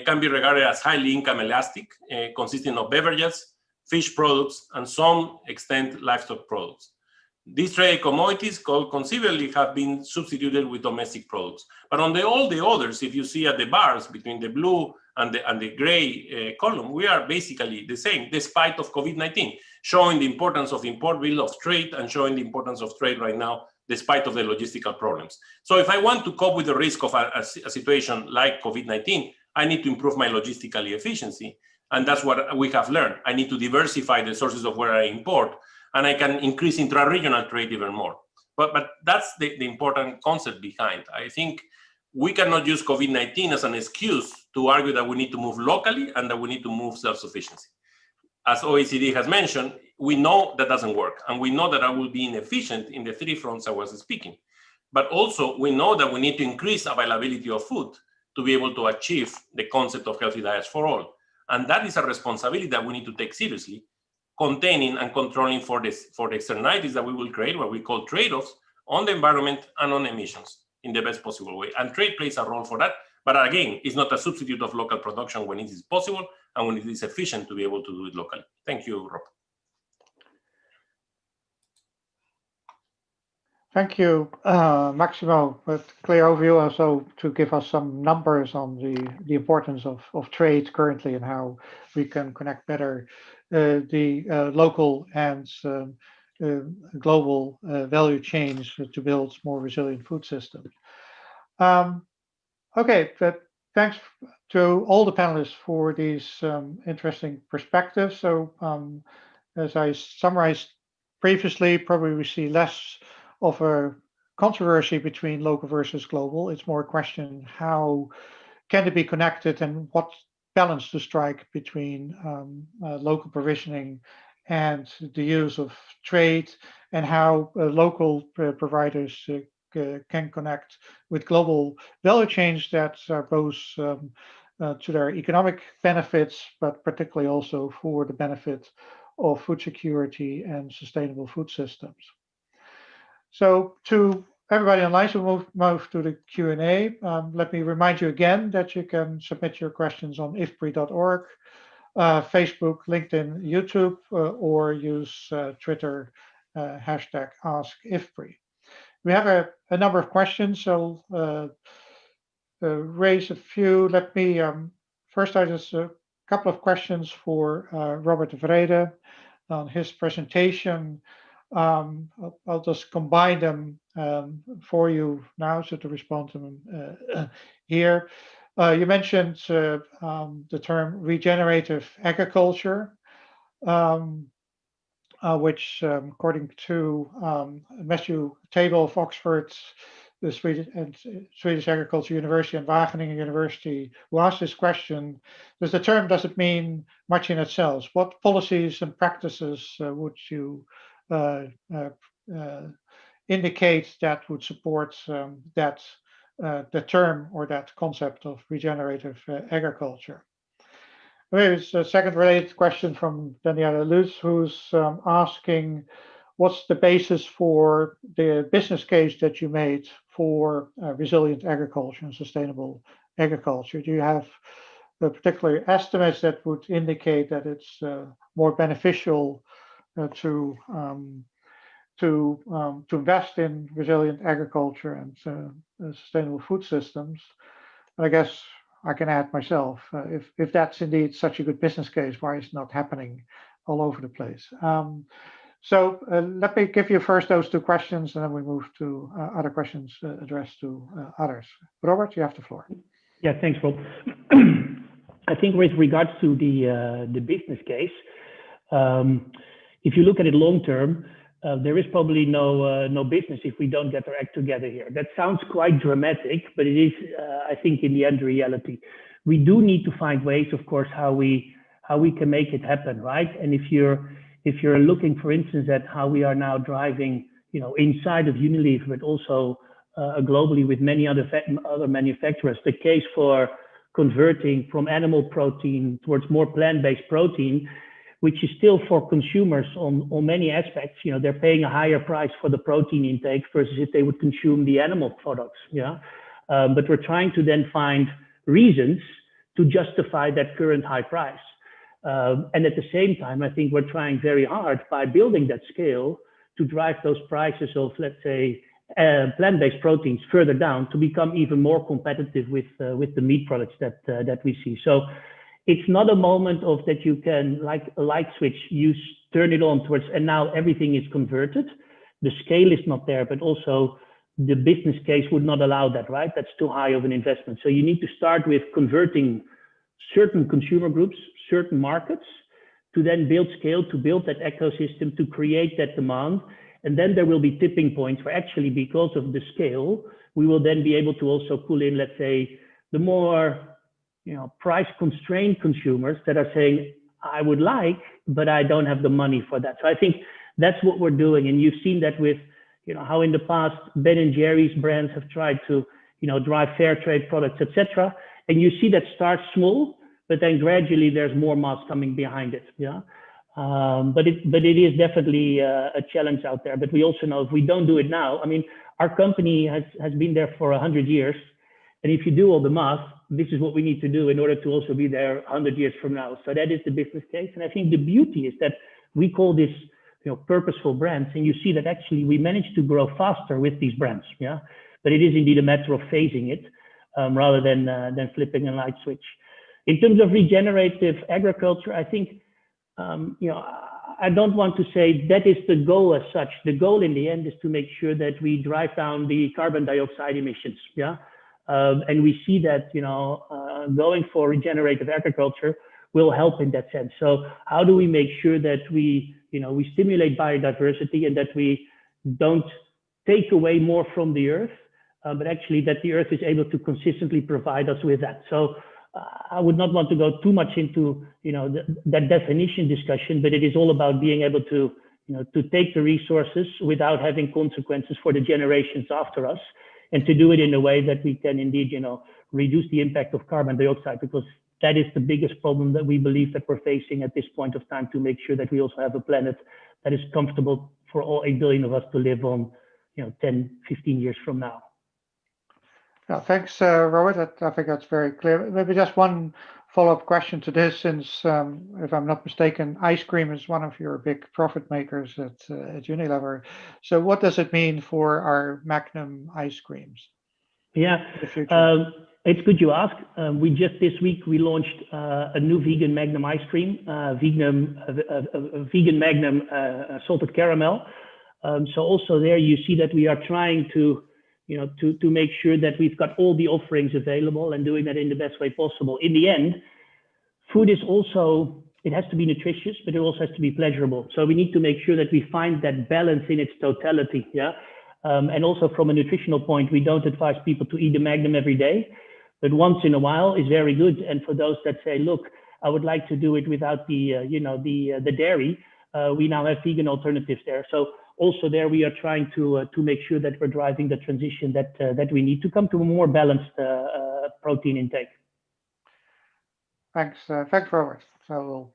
can be regarded as highly income elastic, consisting of beverages, fish products, and some extent livestock products. These traded commodities conceivably have been substituted with domestic products. But on all the others, if you see at the bars between the blue and the gray column, we are basically the same, despite of COVID-19, showing the importance of the import bill of trade and showing the importance of trade right now, despite of the logistical problems. So if I want to cope with the risk of a situation like COVID-19, I need to improve my logistical efficiency. And that's what we have learned. I need to diversify the sources of where I import, and I can increase intra-regional trade even more. But that's the important concept behind. I think we cannot use COVID-19 as an excuse to argue that we need to move locally and that we need to move self-sufficiency. As OECD has mentioned, we know that doesn't work, and we know that I will be inefficient in the three fronts I was speaking. But also, we know that we need to increase availability of food to be able to achieve the concept of healthy diets for all. And that is a responsibility that we need to take seriously, containing and controlling for the externalities that we will create, what we call trade-offs on the environment and on emissions in the best possible way. And trade plays a role for that. But again, it's not a substitute of local production when it is possible and when it is efficient to be able to do it locally. Thank you, Rob. Thank you, Maximo, with clear overview, also to give us some numbers on the importance of trade currently and how we can connect better the local and global value chains to build more resilient food systems. Okay, but thanks to all the panelists for these interesting perspectives. So as I summarized previously, probably we see less of a controversy between local versus global. It's more a question, how can it be connected and what balance to strike between local provisioning and the use of trade, and how local providers can connect with global value chains that are both to their economic benefits, but particularly also for the benefit of food security and sustainable food systems. So to everybody online, so move to the Q&A. Let me remind you again that you can submit your questions on ifpri.org, Facebook, LinkedIn, YouTube, or use Twitter hashtag AskIFPRI. We have a number of questions, so raise a few. Let me first, I just a couple of questions for Robert de Vrede on his presentation. I'll just combine them for you now, so to respond to them here. You mentioned the term regenerative agriculture, which, according to Matthew Table of Oxford, the Swedish Agricultural University and Wageningen University, who asked this question, does it mean much in itself? What policies and practices would you indicate that would support the term or that concept of regenerative agriculture? There's a second related question from Daniela Luz, who's asking, what's the basis for the business case that you made for resilient agriculture and sustainable agriculture? Do you have particular estimates that would indicate that it's more beneficial to invest in resilient agriculture and sustainable food systems? I guess I can add myself, if that's indeed such a good business case, why is it not happening all over the place? So let me give you first those two questions, and then we move to other questions addressed to others. Robert, you have the floor. Yeah, thanks, Rob. I think with regards to the business case, if you look at it long term, there is probably no business if we don't get our act together here. That sounds quite dramatic, but it is, I think, in the end, reality. We do need to find ways, of course, how we can make it happen, right? And if you're looking, for instance, at how we are now driving, inside of Unilever, but also globally with many other manufacturers, the case for converting from animal protein towards more plant-based protein, which is still for consumers on many aspects, they're paying a higher price for the protein intake versus if they would consume the animal products, but we're trying to then find reasons to justify that current high price. And at the same time, I think we're trying very hard by building that scale to drive those prices of, let's say, plant-based proteins further down to become even more competitive with the meat products that we see. So it's not a moment of that you can, like a light switch, you turn it on towards, and now everything is converted. The scale is not there, but also the business case would not allow that, right? That's too high of an investment. So you need to start with converting certain consumer groups, certain markets, to then build scale, to build that ecosystem, to create that demand. And then there will be tipping points where actually, because of the scale, we will then be able to also pull in, let's say, the more, price constrained consumers that are saying, I would like, but I don't have the money for that. So I think that's what we're doing. And you've seen that with, how in the past, Ben & Jerry's brands have tried to, drive fair trade products, etc. And you see that start small, but then gradually there's more mass coming behind it. Yeah. But it is definitely a challenge out there. But we also know if we don't do it now, I mean, our company has been there for 100 years. And if you do all the math, this is what we need to do in order to also be there 100 years from now. So that is the business case. And I think the beauty is that we call this, purposeful brands. And you see that actually we managed to grow faster with these brands. Yeah. But it is indeed a matter of phasing it rather than flipping a light switch. In terms of regenerative agriculture, I think, I don't want to say that is the goal as such. The goal in the end is to make sure that we drive down the carbon dioxide emissions. Yeah. And we see that, going for regenerative agriculture will help in that sense. So how do we make sure that we stimulate biodiversity and that we don't take away more from the earth, but actually that the earth is able to consistently provide us with that. So I would not want to go too much into, that definition discussion, but it is all about being able to, to take the resources without having consequences for the generations after us, and to do it in a way that we can indeed, reduce the impact of carbon dioxide, because that is the biggest problem that we believe that we're facing at this point of time, to make sure that we also have a planet that is comfortable for all 8 billion of us to live on, 10, 15 years from now. Yeah, thanks, Robert. I think that's very clear. Maybe just one follow-up question to this, since, if I'm not mistaken, ice cream is one of your big profit makers at Unilever. So what does it mean for our Magnum ice creams? Yeah, in the future? It's good you ask. We just this week, we launched a new vegan Magnum ice cream, vegan Magnum salted caramel. So also there you see that we are trying to, to make sure that we've got all the offerings available and doing that in the best way possible. In the end, food is also, it has to be nutritious, but it also has to be pleasurable. So we need to make sure that we find that balance in its totality. Yeah. And also from a nutritional point, we don't advise people to eat a Magnum every day, but once in a while is very good. And for those that say, look, I would like to do it without the, the dairy, we now have vegan alternatives there. So also there we are trying to make sure that we're driving the transition that we need to come to a more balanced protein intake. Thanks, Robert. So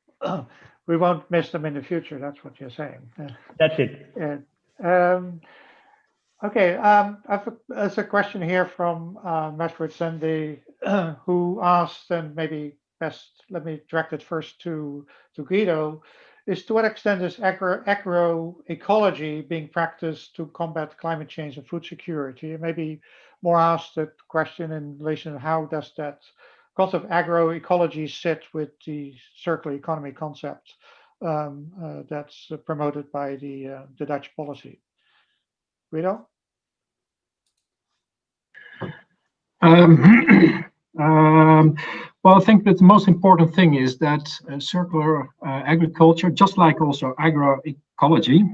we won't miss them in the future. That's what you're saying. That's it. Okay, there's a question here from Mashwood Sandy, who asked, and maybe best let me direct it first to Guido, is to what extent is agroecology being practiced to combat climate change and food security? And maybe more asked the question in relation to how does that concept of agroecology sit with the circular economy concept that's promoted by the Dutch policy? Guido? Well, I think that the most important thing is that circular agriculture, just like also agroecology,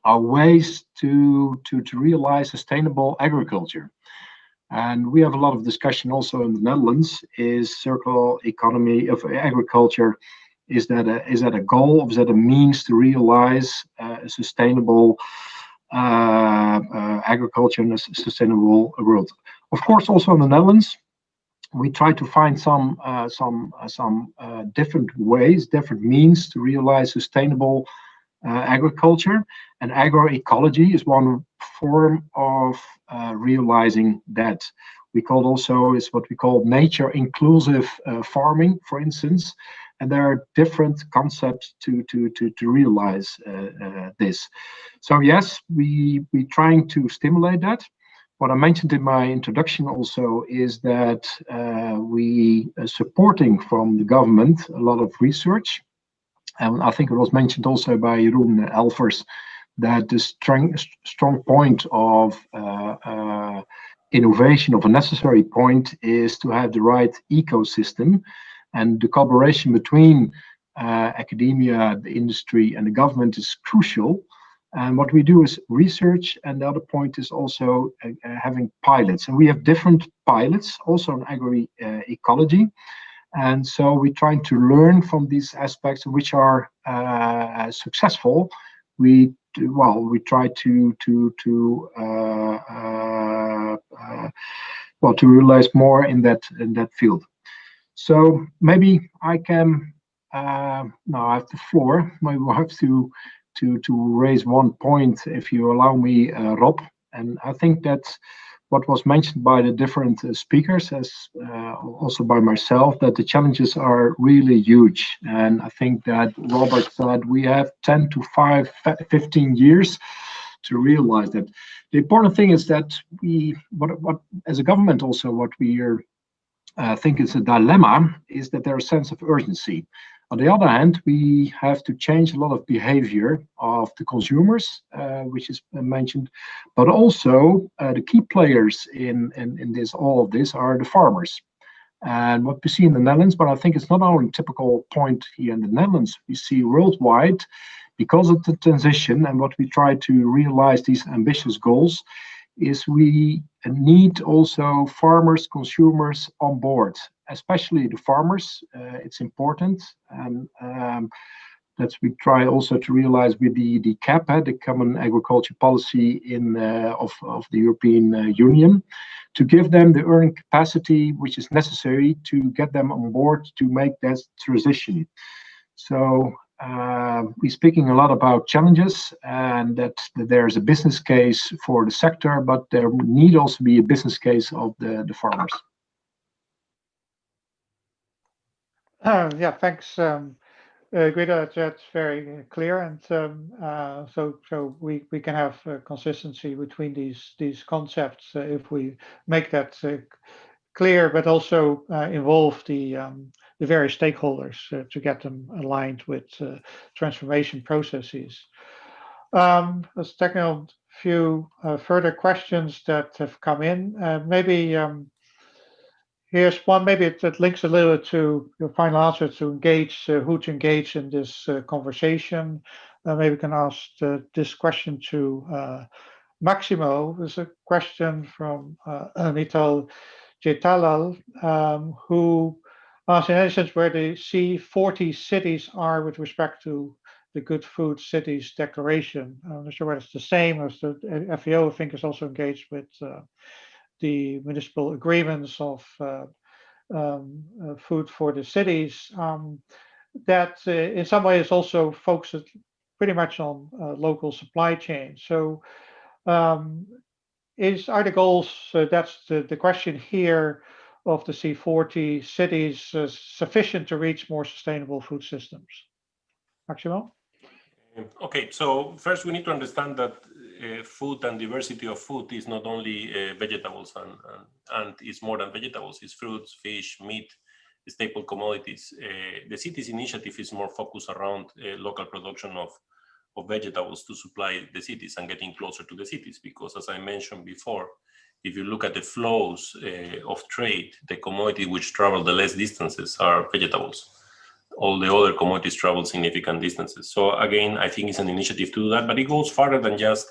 are ways to realize sustainable agriculture. And we have a lot of discussion also in the Netherlands. Is circular economy of agriculture, is that a goal, or is that a means to realize a sustainable agriculture and a sustainable world? Of course, also in the Netherlands, we try to find some different ways, different means to realize sustainable agriculture, and agroecology is one form of realizing that. We call also is what we call nature inclusive farming, for instance. And there are different concepts to realize this. So yes, we're trying to stimulate that. What I mentioned in my introduction also is that we are supporting from the government a lot of research. And I think it was mentioned also by Jeroen Elvers that the strong point of innovation, of a necessary point, is to have the right ecosystem, and the collaboration between academia, the industry, and the government is crucial. And what we do is research, and the other point is also having pilots. And we have different pilots also in agroecology. And so we're trying to learn from these aspects which are successful. We try to realize more in that field. So maybe I can now I have the floor. Maybe we'll have to raise one point, if you allow me, Rob. And I think that's what was mentioned by the different speakers, as also by myself, that the challenges are really huge. And I think that Robert said we have 10 to 15 years to realize that. The important thing is that what as a government also, what we are think is a dilemma is that there's a sense of urgency. On the other hand, we have to change a lot of behavior of the consumers, which is mentioned, but also the key players in all of this are the farmers. And what we see in the Netherlands, but I think it's not only a typical point here in the Netherlands, we see worldwide, because of the transition and what we try to realize these ambitious goals, is we need also farmers, consumers on board, especially the farmers. It's important, and that we try also to realize with the CAP, the Common Agriculture Policy of the European Union, to give them the earning capacity which is necessary to get them on board to make that transition. So we're speaking a lot about challenges, and that there's a business case for the sector, but there need also be a business case of the farmers. Yeah, thanks, Guido. That's very clear, and so we can have consistency between these concepts if we make that clear, but also involve the various stakeholders to get them aligned with transformation processes. Let's take a few further questions that have come in. Maybe here's one. Maybe it links a little to your final answer to engage, who to engage in this conversation. Maybe we can ask this question to Maximo. There's a question from Nital Jetalal, who asked, in essence, where the C40 cities are with respect to the Good Food Cities Declaration. I'm not sure whether it's the same as the FAO, I think, is also engaged with the municipal agreements of food for the cities, that in some ways also focuses pretty much on local supply chain. So are the goals, that's the question here, of the C40 cities sufficient to reach more sustainable food systems? Maximo? Okay, so first we need to understand that food and diversity of food is not only vegetables and it's more than vegetables, it's fruits, fish, meat, staple commodities. The cities initiative is more focused around local production of vegetables to supply the cities and getting closer to the cities, because as I mentioned before, if you look at the flows of trade, the commodity which travel the less distances are vegetables. All the other commodities travel significant distances. So again, I think it's an initiative to do that, but it goes farther than just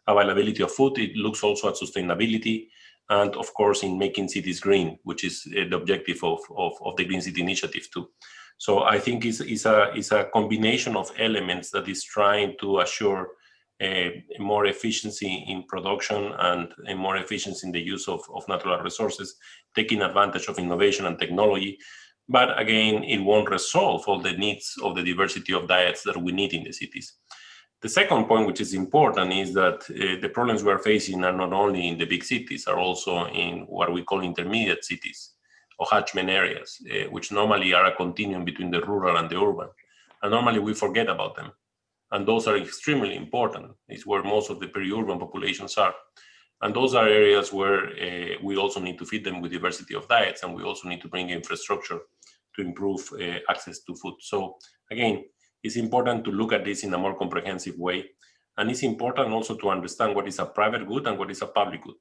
availability of food. It looks also at sustainability and, of course, in making cities green, which is the objective of the Green City Initiative too. So I think it's a combination of elements that is trying to assure more efficiency in production and a more efficiency in the use of natural resources, taking advantage of innovation and technology. But again, it won't resolve all the needs of the diversity of diets that we need in the cities. The second point, which is important, is that the problems we are facing are not only in the big cities, are also in what we call intermediate cities or catchment areas, which normally are a continuum between the rural and the urban. And normally we forget about them. And those are extremely important. It's where most of the peri-urban populations are. And those are areas where we also need to feed them with diversity of diets, and we also need to bring infrastructure to improve access to food. So again, it's important to look at this in a more comprehensive way. And it's important also to understand what is a private good and what is a public good.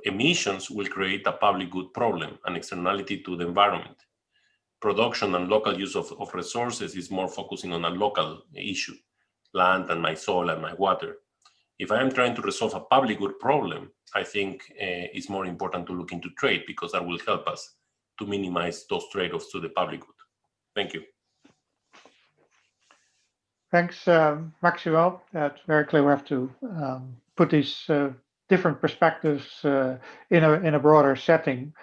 Emissions will create a public good problem, an externality to the environment. Production and local use of resources is more focusing on a local issue, land and my soil and my water. If I am trying to resolve a public good problem, I think it's more important to look into trade, because that will help us to minimize those trade-offs to the public good. Thank you. Thanks, Maxwell. That's very clear. We have to put these different perspectives in a broader setting.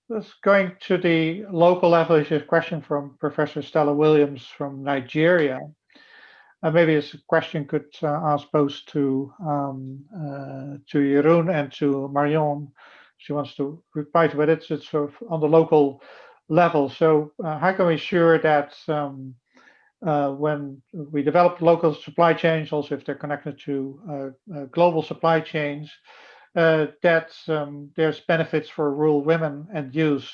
Let's going to the local level. Is a question from Professor Stella Williams from Nigeria. Maybe this question could ask both to Jeroen and to Marion. She wants to reply to it. It's sort of on the local level. So how can we ensure that when we develop local supply chains, also if they're connected to global supply chains, that there's benefits for rural women and youth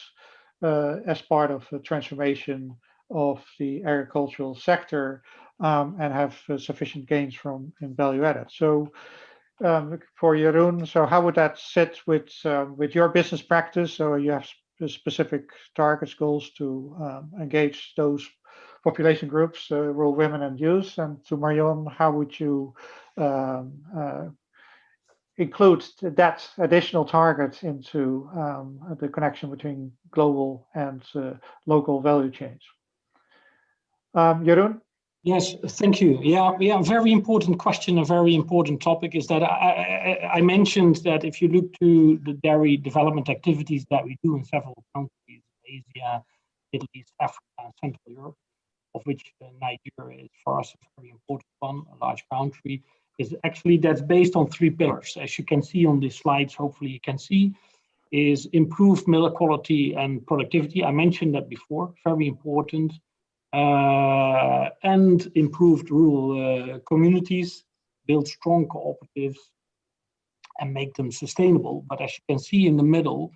as part of the transformation of the agricultural sector, and have sufficient gains from in value added. So for Jeroen, so how would that sit with your business practice? So you have specific targets, goals to engage those population groups, rural women and youth. And to Marion, how would you include that additional target into the connection between global and local value chains? Jeroen? Yes, thank you. Yeah, very important question, a very important topic is that I mentioned that if you look to the dairy development activities that we do in several countries, Asia, Middle East, Africa, and Central Europe, of which Nigeria is for us a very important one, a large country, is actually that's based on 3 pillars. As you can see on these slides, hopefully you can see, is improved milk quality and productivity. I mentioned that before, very important. And improved rural communities, build strong cooperatives and make them sustainable. But as you can see in the middle,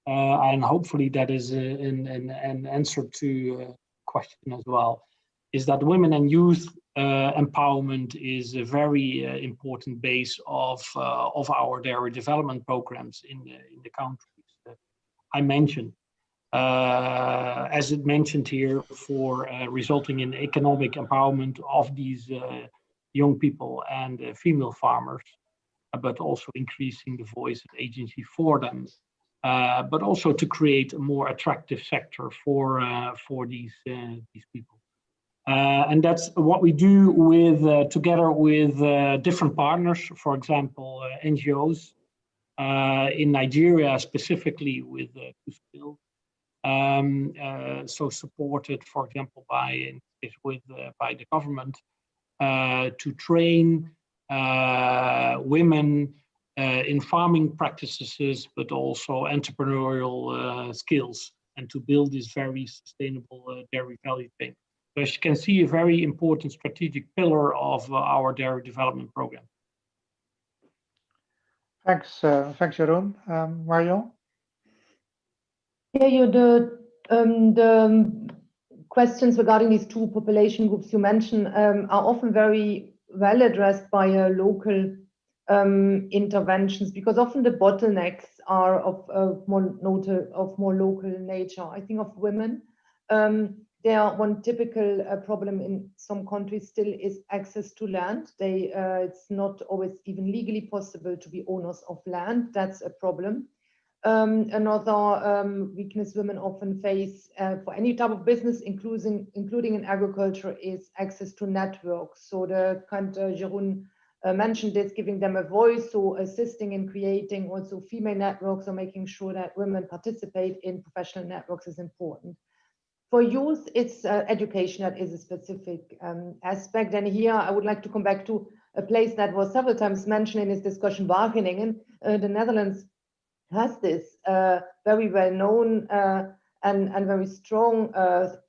and hopefully that is an answer to a question as well, is that women and youth empowerment is a very important base of our dairy development programs in the countries I mentioned. As it mentioned here, for resulting in economic empowerment of these young people and female farmers, but also increasing the voice and agency for them, but also to create a more attractive sector for these people. And that's what we do with together with different partners, for example, NGOs in Nigeria, specifically with Kuspil. So supported, for example, by the government to train women in farming practices, but also entrepreneurial skills, and to build this very sustainable dairy value chain. So as you can see, a very important strategic pillar of our dairy development program. Thanks, Jeroen. Marion? Yeah, the questions regarding these 2 population groups you mentioned are often very well addressed by local interventions, because often the bottlenecks are of more local nature. I think of women. One typical problem in some countries still is access to land. It's not always even legally possible to be owners of land. That's a problem. Another weakness women often face for any type of business, including in agriculture, is access to networks. So the kind Jeroen mentioned this, giving them a voice, so assisting in creating also female networks or making sure that women participate in professional networks is important. For youth, it's education that is a specific aspect. And here I would like to come back to a place that was several times mentioned in this discussion, Wageningen. The Netherlands has this very well-known and very strong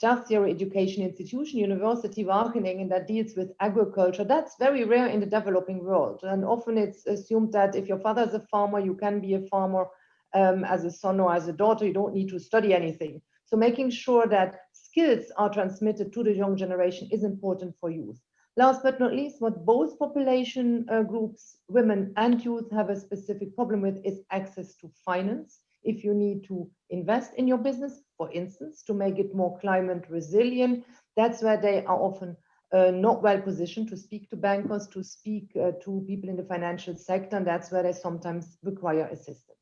tertiary education institution, University Wageningen, that deals with agriculture. That's very rare in the developing world. And often it's assumed that if your father is a farmer, you can be a farmer as a son or as a daughter. You don't need to study anything. So making sure that skills are transmitted to the young generation is important for youth. Last but not least, what both population groups, women and youth, have a specific problem with is access to finance. If you need to invest in your business, for instance, to make it more climate resilient, that's where they are often not well positioned to speak to bankers, to speak to people in the financial sector, and that's where they sometimes require assistance.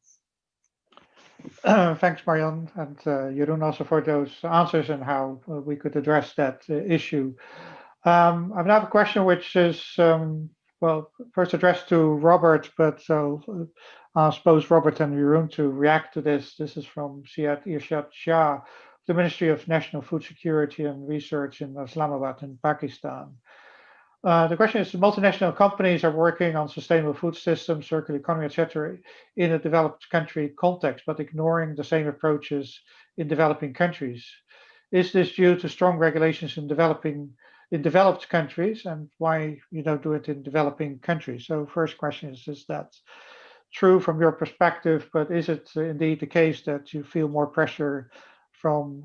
Thanks, Marianne, and Jeroen also for those answers and how we could address that issue. I have a question which is, well, first addressed to Robert, but so I suppose Robert and Jeroen to react to this. This is from Syed Irshad Shah, the Ministry of National Food Security and Research in Islamabad in Pakistan. The question is, multinational companies are working on sustainable food systems, circular economy, etc., in a developed country context, but ignoring the same approaches in developing countries. Is this due to strong regulations in developed countries, and why you don't do it in developing countries? So first question is that true from your perspective, but is it indeed the case that you feel more pressure from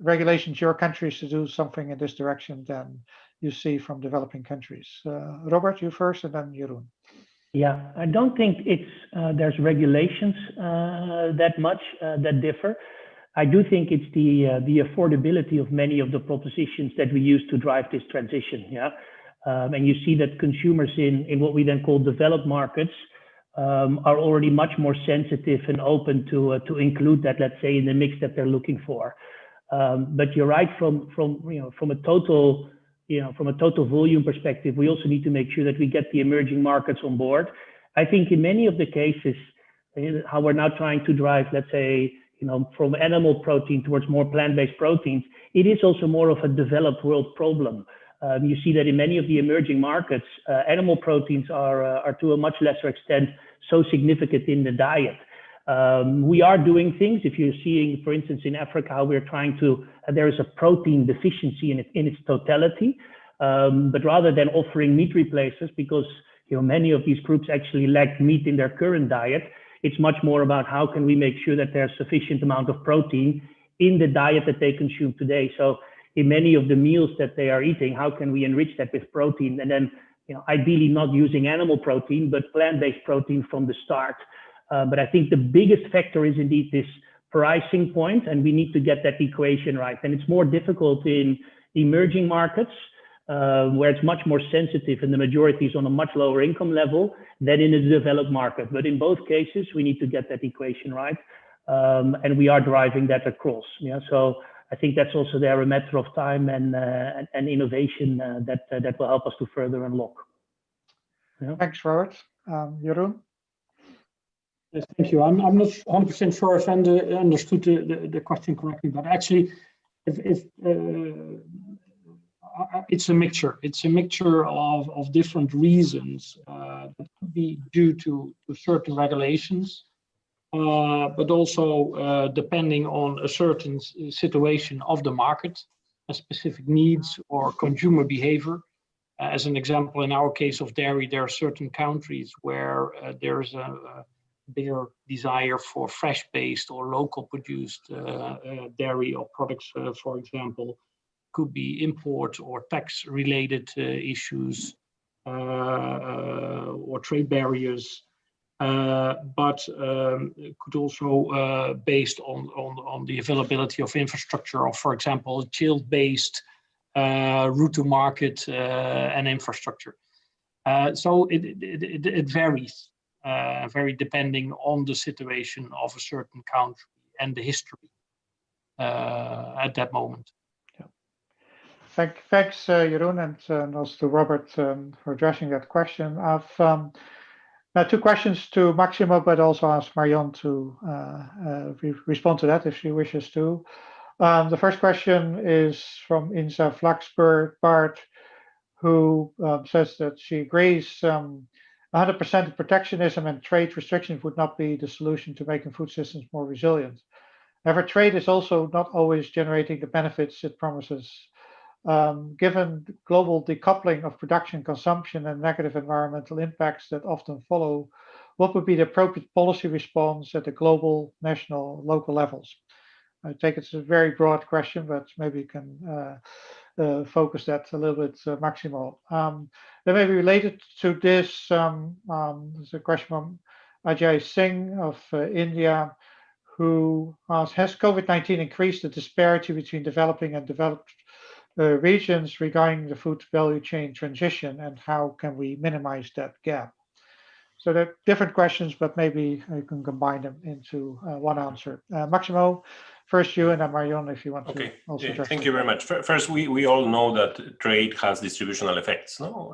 regulations your countries to do something in this direction than you see from developing countries? Robert, you first, and then Jeroen. Yeah, I don't think it's there's regulations that much that differ. I do think it's the affordability of many of the propositions that we use to drive this transition. Yeah, and you see that consumers in what we then call developed markets are already much more sensitive and open to include that, let's say, in the mix that they're looking for. But you're right, from a total volume perspective, we also need to make sure that we get the emerging markets on board. I think in many of the cases, how we're now trying to drive, let's say, from animal protein towards more plant-based proteins, it is also more of a developed world problem. You see that in many of the emerging markets, animal proteins are to a much lesser extent so significant in the diet. We are doing things. If you're seeing, for instance, in Africa, how we're trying to, there is a protein deficiency in its totality, but rather than offering meat replacers, because many of these groups actually lack meat in their current diet, it's much more about how can we make sure that there's sufficient amount of protein in the diet that they consume today. So in many of the meals that they are eating, how can we enrich that with protein? And then, ideally not using animal protein, but plant-based protein from the start. But I think the biggest factor is indeed this pricing point, and we need to get that equation right. And it's more difficult in emerging markets, where it's much more sensitive and the majority is on a much lower income level than in a developed market. But in both cases, we need to get that equation right. And we are driving that across. Yeah, so I think that's also there a matter of time and innovation that will help us to further unlock. Yeah. Thanks, Robert. Jeroen? Yes, thank you. I'm not 100% sure if I understood the question correctly, but actually, if it's a mixture. It's a mixture of different reasons that could be due to certain regulations, but also depending on a certain situation of the market, a specific needs or consumer behavior. As an example, in our case of dairy, there are certain countries where there's a bigger desire for fresh-based or local produced dairy or products, for example. Could be import or tax related issues or trade barriers, but could also based on the availability of infrastructure, or for example chilled based route to market and infrastructure. So it varies very depending on the situation of a certain country and the history at that moment. Thanks, Jeroen, and also to Robert for addressing that question. I've now two questions to Maximo, but also ask Marianne to respond to that if she wishes to. The first question is from Insa Flaxbart, who says that she agrees 100% of protectionism and trade restrictions would not be the solution to making food systems more resilient. However, trade is also not always generating the benefits it promises. Given global decoupling of production, consumption, and negative environmental impacts that often follow, what would be the appropriate policy response at the global, national, local levels? I take it's a very broad question, but maybe you can focus that a little bit, Maximo. Then maybe related to this, there's a question from Ajay Singh of India, who asks, has COVID-19 increased the disparity between developing and developed regions regarding the food value chain transition, and how can we minimize that gap? So they're different questions, but maybe you can combine them into one answer. Maximo, first you, and then Marion, if you want to also address. Thank you very much. First, we all know that trade has distributional effects. No,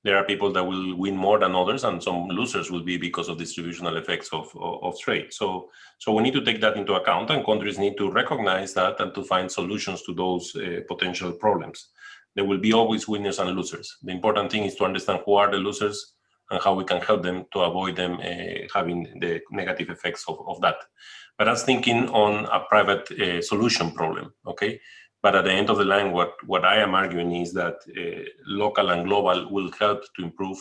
there are people that will win more than others, and some losers will be because of distributional effects of trade. So we need to take that into account, and countries need to recognize that and to find solutions to those potential problems. There will be always winners and losers. The important thing is to understand who are the losers and how we can help them to avoid them having the negative effects of that. But that's thinking on a private solution problem, okay? But at the end of the line, what I am arguing is that local and global will help to improve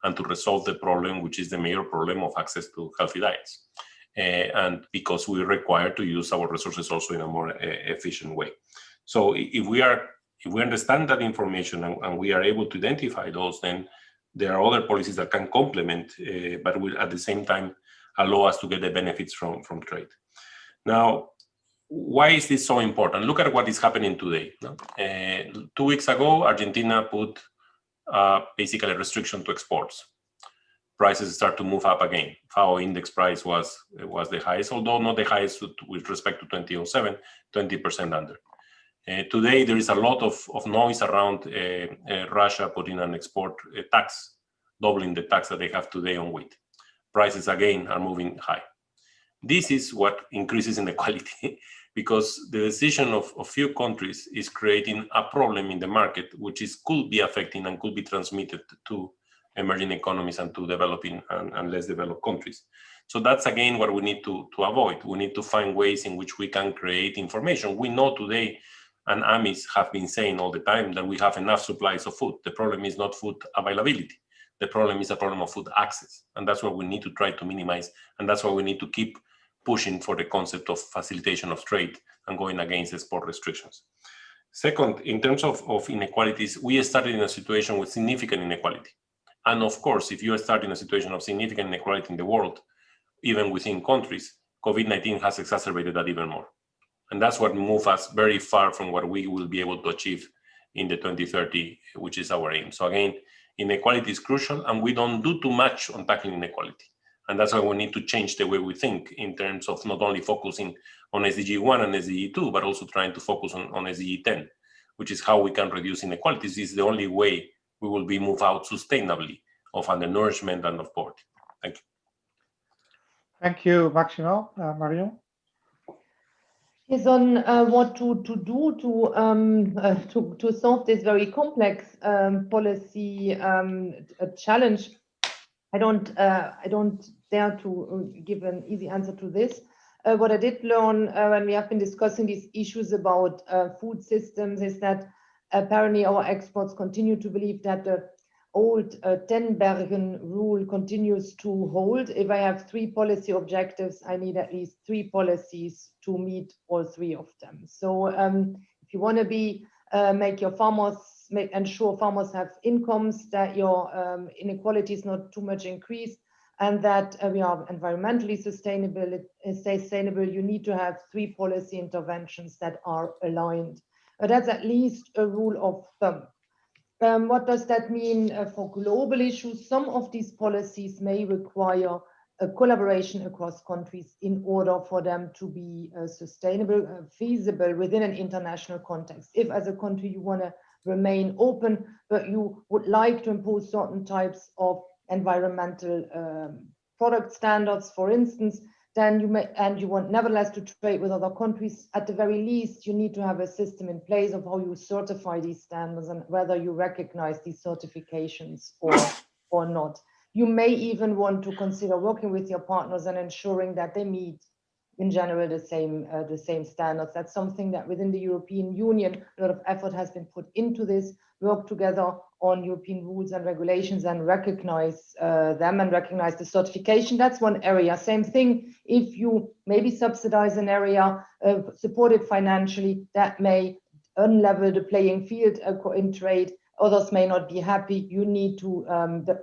and to resolve the problem, which is the major problem of access to healthy diets. And because we require to use our resources also in a more efficient way. So if we understand that information and we are able to identify those, then there are other policies that can complement, but will at the same time allow us to get the benefits from trade. Now, why is this so important? Look at what is happening today. 2 weeks ago, Argentina put basically a restriction to exports. Prices start to move up again. FAO index price was the highest, although not the highest with respect to 2007, 20% under. Today, there is a lot of noise around Russia putting an export tax, doubling the tax that they have today on wheat. Prices again are moving high. This is what increases inequality because the decision of few countries is creating a problem in the market, which could be affecting and could be transmitted to emerging economies and to developing and less developed countries. So that's again what we need to avoid. We need to find ways in which we can create information. We know today, and AMIs have been saying all the time, that we have enough supplies of food. The problem is not food availability. The problem is a problem of food access. And that's what we need to try to minimize. And that's why we need to keep pushing for the concept of facilitation of trade and going against export restrictions. Second, in terms of inequalities, we started in a situation with significant inequality. And of course, if you start in a situation of significant inequality in the world, even within countries, COVID-19 has exacerbated that even more. And that's what moves us very far from what we will be able to achieve in the 2030, which is our aim. So again, inequality is crucial, and we don't do too much on tackling inequality. And that's why we need to change the way we think in terms of not only focusing on SDG 1 and SDG 2, but also trying to focus on SDG 10, which is how we can reduce inequalities. This is the only way we will be moved out sustainably of undernourishment and of poverty. Thank you. Thank you, Maximo. Marion? Is on what to do to solve this very complex policy challenge. I don't dare to give an easy answer to this. What I did learn when we have been discussing these issues about food systems is that apparently our experts continue to believe that the old 10 Bergen rule continues to hold. If I have 3 policy objectives, I need at least 3 policies to meet all 3 of them. So if you want to make your farmers, ensure farmers have incomes, that your inequality is not too much increased, and that we are environmentally sustainable, you need to have 3 policy interventions that are aligned. That's at least a rule of thumb. What does that mean for global issues? Some of these policies may require a collaboration across countries in order for them to be sustainable, feasible within an international context. If as a country you want to remain open, but you would like to impose certain types of environmental product standards, for instance, then you want nevertheless to trade with other countries, at the very least, you need to have a system in place of how you certify these standards and whether you recognize these certifications or not. You may even want to consider working with your partners and ensuring that they meet, in general, the same standards. That's something that within the European Union, a lot of effort has been put into this, work together on European rules and regulations and recognize them and recognize the certification. That's one area. Same thing, if you maybe subsidize an area, support it financially, that may unlevel the playing field in trade. Others may not be happy. You need to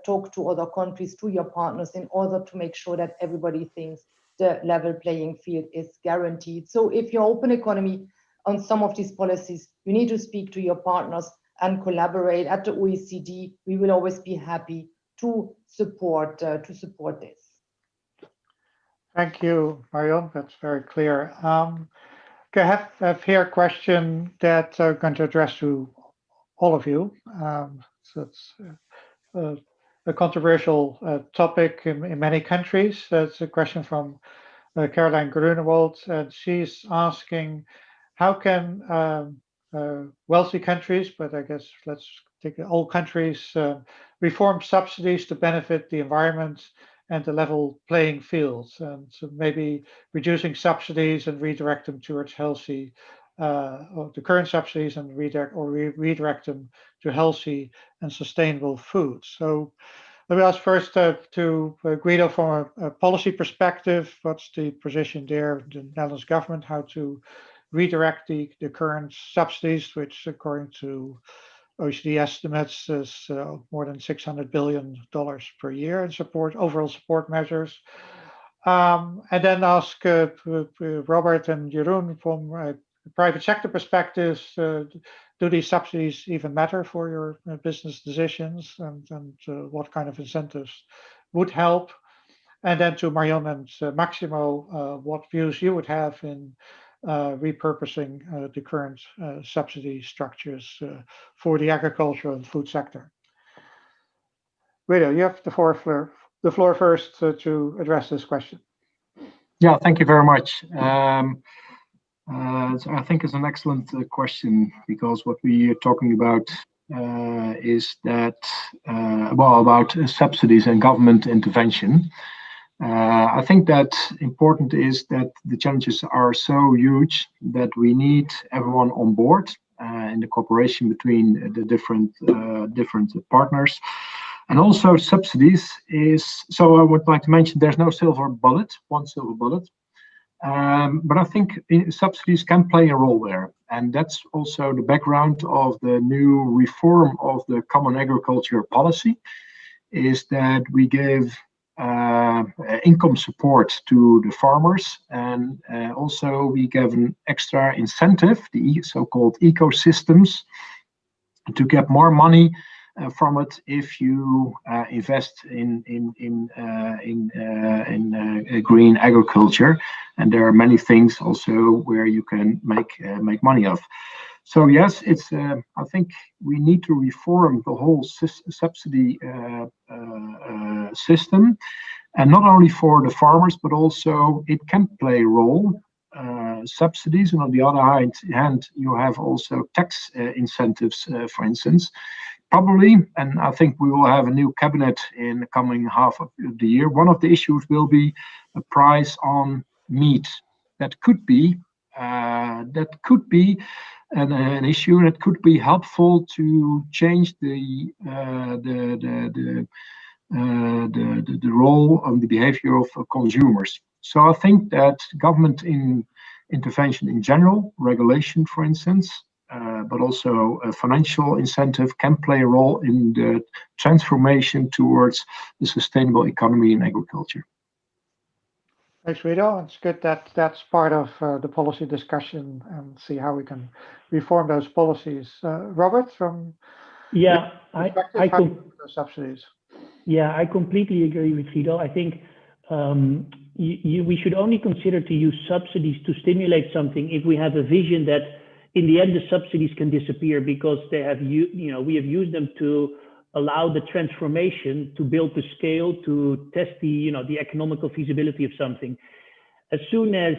talk to other countries, to your partners, in order to make sure that everybody thinks the level playing field is guaranteed. So if you're open economy on some of these policies, you need to speak to your partners and collaborate. At the OECD, we will always be happy to support this. Thank you, Marion. That's very clear. Okay, I have here a question that I'm going to address to all of you. So it's a controversial topic in many countries. It's a question from Caroline Grunewald, and she's asking, how can wealthy countries, but I guess let's take all countries, reform subsidies to benefit the environment and the level playing fields, and so maybe reducing subsidies and redirect them towards healthy, or the current subsidies and redirect them to healthy and sustainable food. So let me ask first to Guido from a policy perspective, what's the position there of the Netherlands government, how to redirect the current subsidies, which according to OECD estimates is more than $600 billion per year in overall support measures. And then ask Robert and Jeroen from a private sector perspectives, do these subsidies even matter for your business decisions, and what kind of incentives would help? And then to Marion and Maximo, what views you would have in repurposing the current subsidy structures for the agricultural and food sector. Guido, you have the floor first to address this question. Yeah, thank you very much. So I think it's an excellent question, because what we are talking about is that, about subsidies and government intervention. I think that important is that the challenges are so huge that we need everyone on board in the cooperation between the different partners. And also subsidies is, so I would like to mention there's no silver bullet, one silver bullet. But I think subsidies can play a role there. And that's also the background of the new reform of the Common Agriculture Policy, is that we give income support to the farmers, and also we give an extra incentive, the so-called ecosystems, to get more money from it if you invest in green agriculture. And there are many things also where you can make money of. So yes, it's. I think we need to reform the whole subsidy system, and not only for the farmers, but also it can play a role. Subsidies, and on the other hand, you have also tax incentives, for instance. Probably, and I think we will have a new cabinet in the coming half of the year. One of the issues will be a price on meat. That could be an issue that could be helpful to change the role and the behavior of consumers. So I think that government intervention in general, regulation, for instance, but also a financial incentive can play a role in the transformation towards the sustainable economy in agriculture. Thanks, Guido. It's good that that's part of the policy discussion, and see how we can reform those policies. Robert, from subsidies. Yeah, I completely agree with Guido. I think we should only consider to use subsidies to stimulate something if we have a vision that in the end the subsidies can disappear, because they have we have used them to allow the transformation, to build the scale, to test the the economical feasibility of something. As soon as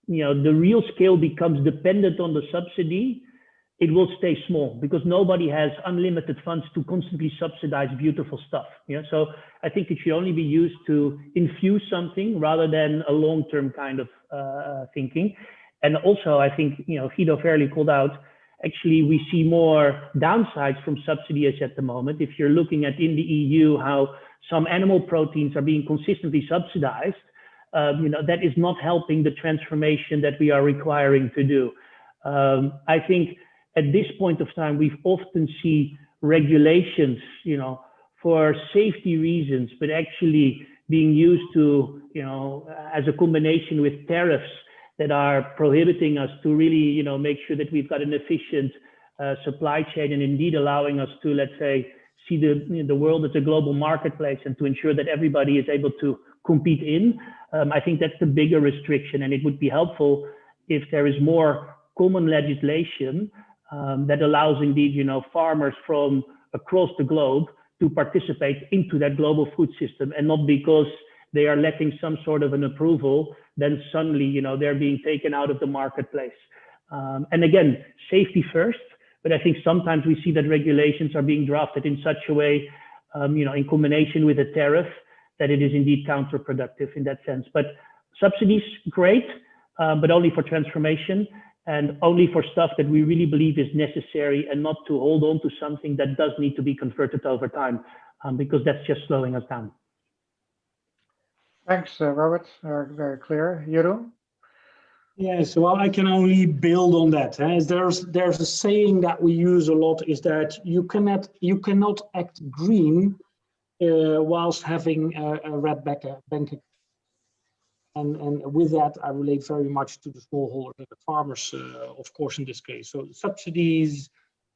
the real scale becomes dependent on the subsidy, it will stay small because nobody has unlimited funds to constantly subsidize beautiful stuff. So I think it should only be used to infuse something rather than a long-term kind of thinking. And also, I think Guido fairly called out, actually we see more downsides from subsidies at the moment. If you're looking at in the EU how some animal proteins are being consistently subsidized, that is not helping the transformation that we are requiring to do. I think at this point of time, we've often see regulations, for safety reasons, but actually being used to, as a combination with tariffs that are prohibiting us to really, make sure that we've got an efficient supply chain and indeed allowing us to, let's say, see the world as a global marketplace and to ensure that everybody is able to compete in. I think that's the bigger restriction, and it would be helpful if there is more common legislation that allows indeed, farmers from across the globe to participate into that global food system, and not because they are lacking some sort of an approval, then suddenly, they're being taken out of the marketplace. And again, safety first, but I think sometimes we see that regulations are being drafted in such a way, in combination with a tariff, that it is indeed counterproductive in that sense. But subsidies, great, but only for transformation and only for stuff that we really believe is necessary, and not to hold on to something that does need to be converted over time, because that's just slowing us down. Thanks, Robert. Very clear. Jeroen? Yes, well, I can only build on that. There's a saying that we use a lot, is that you cannot act green whilst having a red bank account. And with that, I relate very much to the smallholders and the farmers, of course, in this case. So subsidies,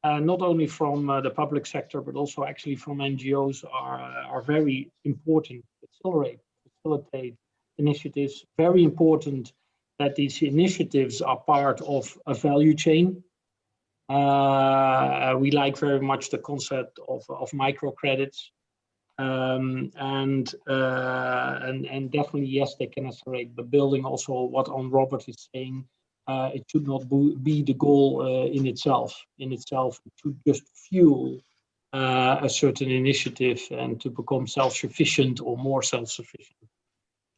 not only from the public sector, but also actually from NGOs are very important to facilitate initiatives. Very important that these initiatives are part of a value chain. We like very much the concept of microcredits. And definitely, yes, they can accelerate, but building also what Robert is saying, it should not be the goal in itself. It should just fuel a certain initiative and to become self-sufficient or more self-sufficient,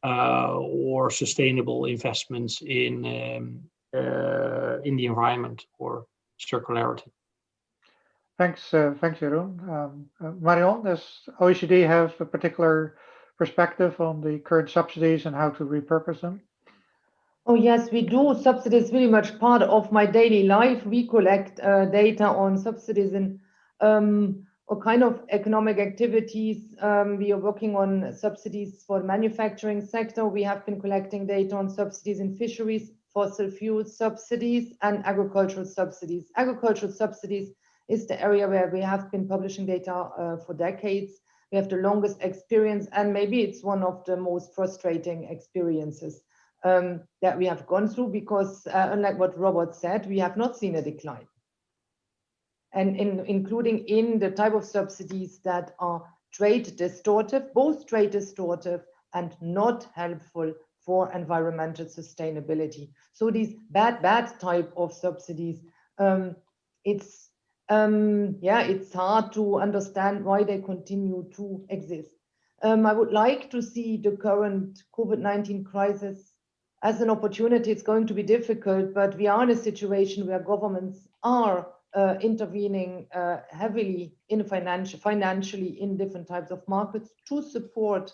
or sustainable investments in the environment or circularity. Thanks, Jeroen. Marion, does OECD have a particular perspective on the current subsidies and how to repurpose them? Oh yes, we do. Subsidies very much part of my daily life. We collect data on subsidies and all kind of economic activities. We are working on subsidies for the manufacturing sector. We have been collecting data on subsidies in fisheries, fossil fuel subsidies, and agricultural subsidies. Agricultural subsidies is the area where we have been publishing data for decades. We have the longest experience, and maybe it's one of the most frustrating experiences that we have gone through, because unlike what Robert said, we have not seen a decline. And including in the type of subsidies that are trade distortive, both trade distortive and not helpful for environmental sustainability. So these bad type of subsidies, it's hard to understand why they continue to exist. I would like to see the current COVID-19 crisis as an opportunity. It's going to be difficult, but we are in a situation where governments are intervening heavily in financially in different types of markets to support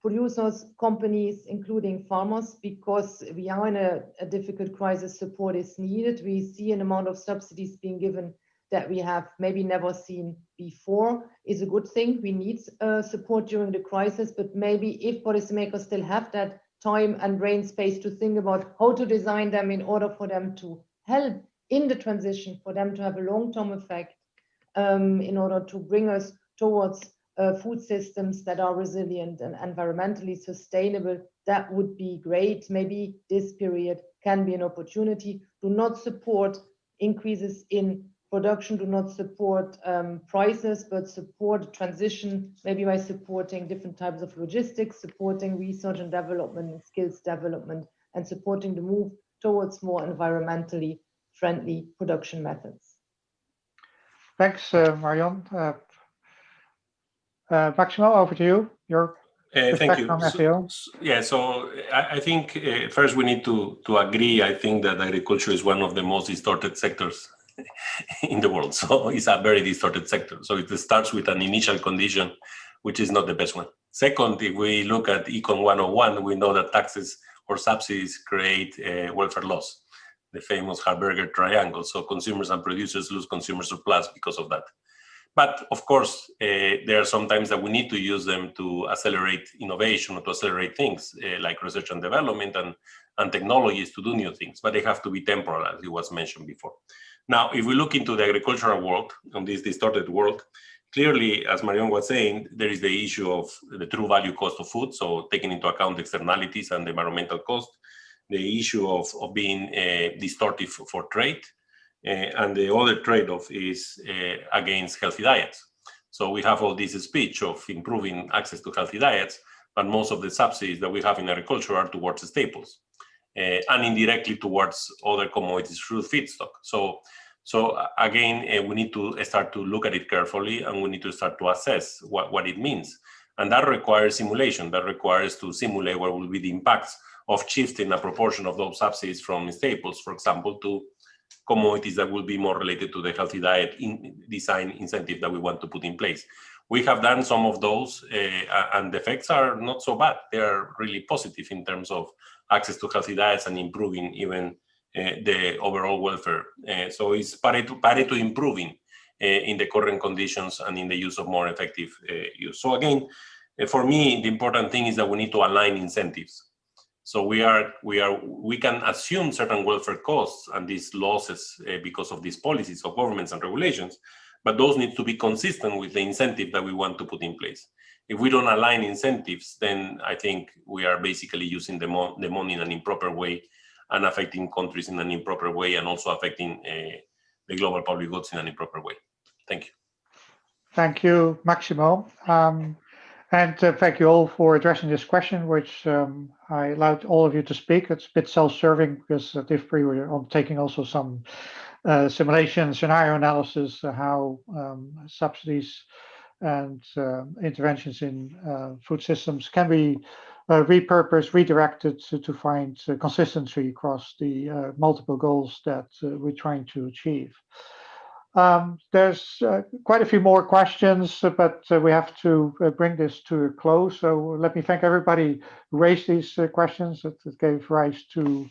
producers, companies, including farmers, because we are in a difficult crisis. Support is needed. We see an amount of subsidies being given that we have maybe never seen before. Is a good thing. We need support during the crisis, but maybe if policymakers still have that time and brain space to think about how to design them in order for them to help in the transition, for them to have a long-term effect, in order to bring us towards food systems that are resilient and environmentally sustainable, that would be great. Maybe this period can be an opportunity to not support increases in production do not support prices, but support transition, maybe by supporting different types of logistics, supporting research and development and skills development, and supporting the move towards more environmentally friendly production methods. Thanks, Marion. Maximo, over to you. Your thank you. on SEO. Yeah, so I think first we need to agree. I think that agriculture is one of the most distorted sectors in the world. So it's a very distorted sector. So it starts with an initial condition, which is not the best one. Second, if we look at Econ 101, we know that taxes or subsidies create welfare loss, the famous Harberger triangle. So consumers and producers lose consumer surplus because of that. But of course, there are some times that we need to use them to accelerate innovation or to accelerate things like research and development and technologies to do new things, but they have to be temporal, as it was mentioned before. Now, if we look into the agricultural world, on this distorted world, clearly, as Marion was saying, there is the issue of the true value cost of food, so taking into account externalities and the environmental cost, the issue of being distortive for trade, and the other trade-off is against healthy diets. So we have all this speech of improving access to healthy diets, but most of the subsidies that we have in agriculture are towards staples and indirectly towards other commodities through feedstock. So again, we need to start to look at it carefully, and we need to start to assess what it means. And that requires simulation. That requires to simulate what will be the impacts of shifting a proportion of those subsidies from staples, for example, to commodities that will be more related to the healthy diet design incentive that we want to put in place. We have done some of those, and the effects are not so bad. They are really positive in terms of access to healthy diets and improving even the overall welfare. So it's Pareto improving in the current conditions and in the use of more effective use. So again, for me, the important thing is that we need to align incentives. So we can assume certain welfare costs and these losses because of these policies of governments and regulations, but those need to be consistent with the incentive that we want to put in place. If we don't align incentives, then I think we are basically using the money in an improper way and affecting countries in an improper way, and also affecting the global public goods in an improper way. Thank you. Thank you, Maximo. And thank you all for addressing this question, which I allowed all of you to speak. It's a bit self-serving because at DIFPRI we're taking also some simulation scenario analysis, how subsidies and interventions in food systems can be repurposed, redirected to find consistency across the multiple goals that we're trying to achieve. There's quite a few more questions, but we have to bring this to a close. So let me thank everybody who raised these questions. It gave rise to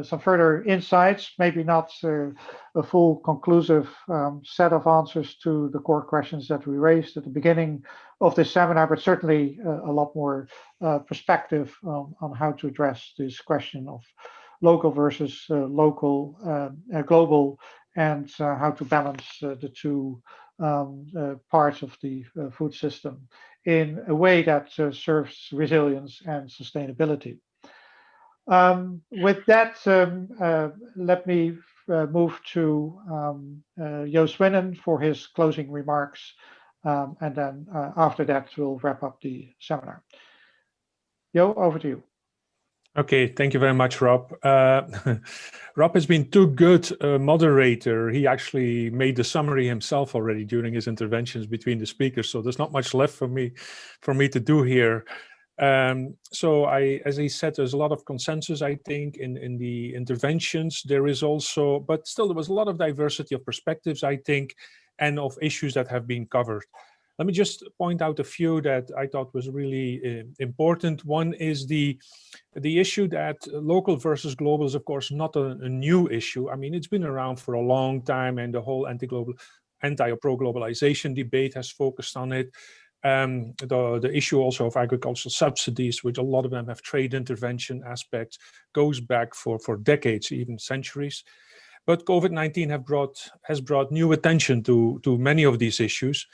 some further insights, maybe not a full conclusive set of answers to the core questions that we raised at the beginning of this seminar, but certainly a lot more perspective on how to address this question of local versus global, and how to balance the two parts of the food system in a way that serves resilience and sustainability. With that, let me move to Joost Winnen for his closing remarks, and then after that we'll wrap up the seminar. Jo, over to you. Okay, thank you very much, Rob. Rob has been too good a moderator. He actually made the summary himself already during his interventions between the speakers, so there's not much left for me to do here. So as he said, there's a lot of consensus, I think, in the interventions. There is also, but still there was a lot of diversity of perspectives, I think, and of issues that have been covered. Let me just point out a few that I thought was really important. One is the issue that local versus global is, of course, not a new issue. I mean, it's been around for a long time, and the whole anti or pro-globalization debate has focused on it. The issue also of agricultural subsidies, which a lot of them have trade intervention aspects, goes back for decades, even centuries. But COVID-19 has brought new attention to many of these issues.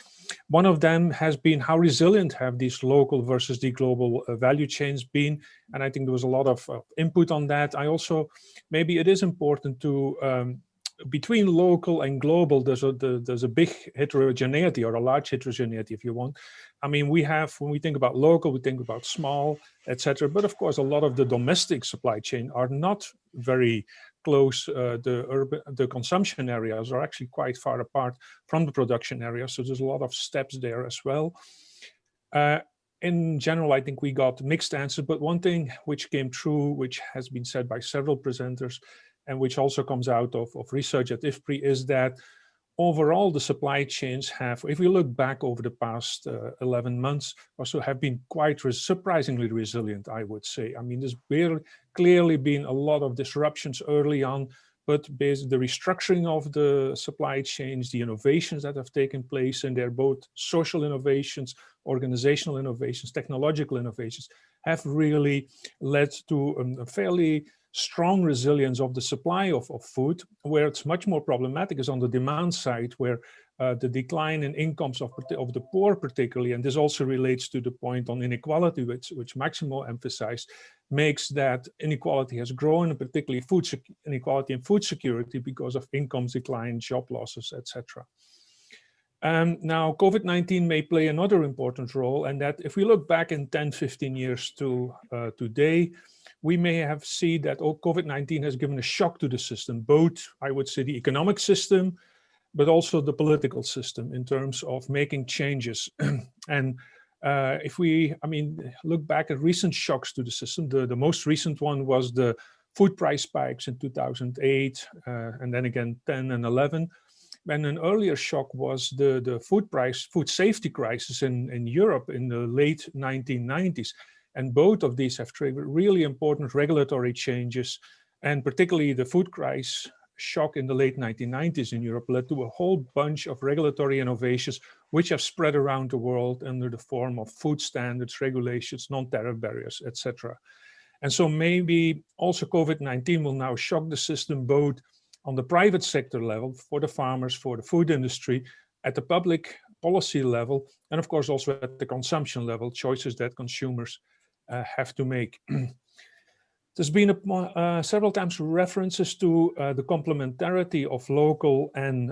One of them has been how resilient have these local versus the global value chains been, and I think there was a lot of input on that. I also, maybe it is important to between local and global, there's a big heterogeneity, or a large heterogeneity, if you want. I mean, when we think about local, we think about small, etc. But of course, a lot of the domestic supply chain are not very close. The consumption areas are actually quite far apart from the production areas. So there's a lot of steps there as well. In general, I think we got mixed answers, but one thing which came true, which has been said by several presenters, and which also comes out of research at IFPRI, is that overall the supply chains have, if we look back over the past 11 months or so, have been quite surprisingly resilient, I would say. I mean, there's clearly been a lot of disruptions early on, but basically the restructuring of the supply chains, the innovations that have taken place, and they're both social innovations, organizational innovations, technological innovations, have really led to a fairly strong resilience of the supply of food. Where it's much more problematic is on the demand side, where the decline in incomes of the poor particularly, and this also relates to the point on inequality, which Maximo emphasized, makes that inequality has grown, and particularly inequality in food security because of incomes decline, job losses, etc. Now, COVID-19 may play another important role, and that if we look back in 10, 15 years to today, we may have seen that COVID-19 has given a shock to the system, both, I would say, the economic system, but also the political system in terms of making changes. And if we, look back at recent shocks to the system, the most recent one was the food price spikes in 2008, and then again 10 and 11. And an earlier shock was the food safety crisis in Europe in the late 1990s. And both of these have triggered really important regulatory changes, and particularly the food crisis shock in the late 1990s in Europe led to a whole bunch of regulatory innovations which have spread around the world under the form of food standards, regulations, non-tariff barriers, etc. And so maybe also COVID-19 will now shock the system both on the private sector level for the farmers, for the food industry, at the public policy level, and of course also at the consumption level, choices that consumers have to make. There's been several times references to the complementarity of local and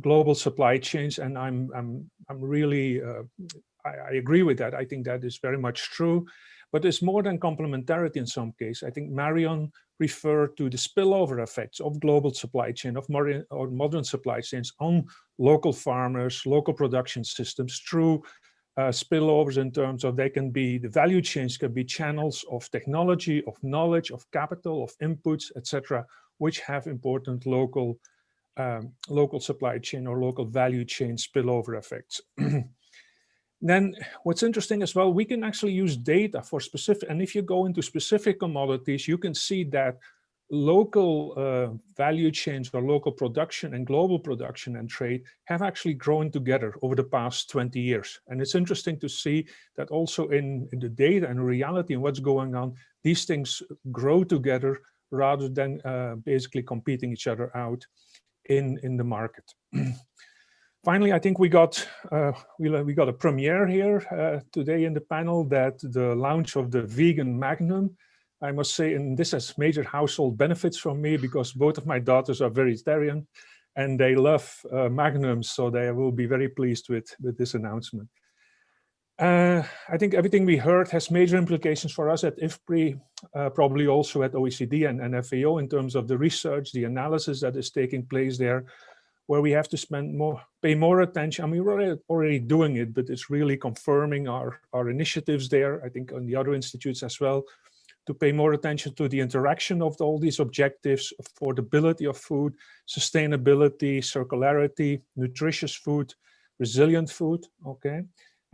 global supply chains, and I'm really I agree with that. I think that is very much true, but it's more than complementarity in some cases. I think Marion referred to the spillover effects of global supply chain, of modern supply chains on local farmers, local production systems through spillovers in terms of the value chains can be channels of technology, of knowledge, of capital, of inputs, etc., which have important local supply chain or local value chain spillover effects. Then what's interesting as well, we can actually use data for specific, and if you go into specific commodities, you can see that local value chains or local production and global production and trade have actually grown together over the past 20 years. And it's interesting to see that also in the data and reality and what's going on, these things grow together rather than basically competing each other out in the market. Finally, I think we got a premiere here today in the panel, that the launch of the vegan Magnum. I must say, and this has major household benefits from me because both of my daughters are vegetarian and they love Magnums, so they will be very pleased with this announcement. I think everything we heard has major implications for us at IFPRI, probably also at OECD and FAO in terms of the research, the analysis that is taking place there, where we have to pay more attention. I mean, we're already doing it, but it's really confirming our initiatives there, I think on the other institutes as well, to pay more attention to the interaction of all these objectives: affordability of food, sustainability, circularity, nutritious food, resilient food, okay?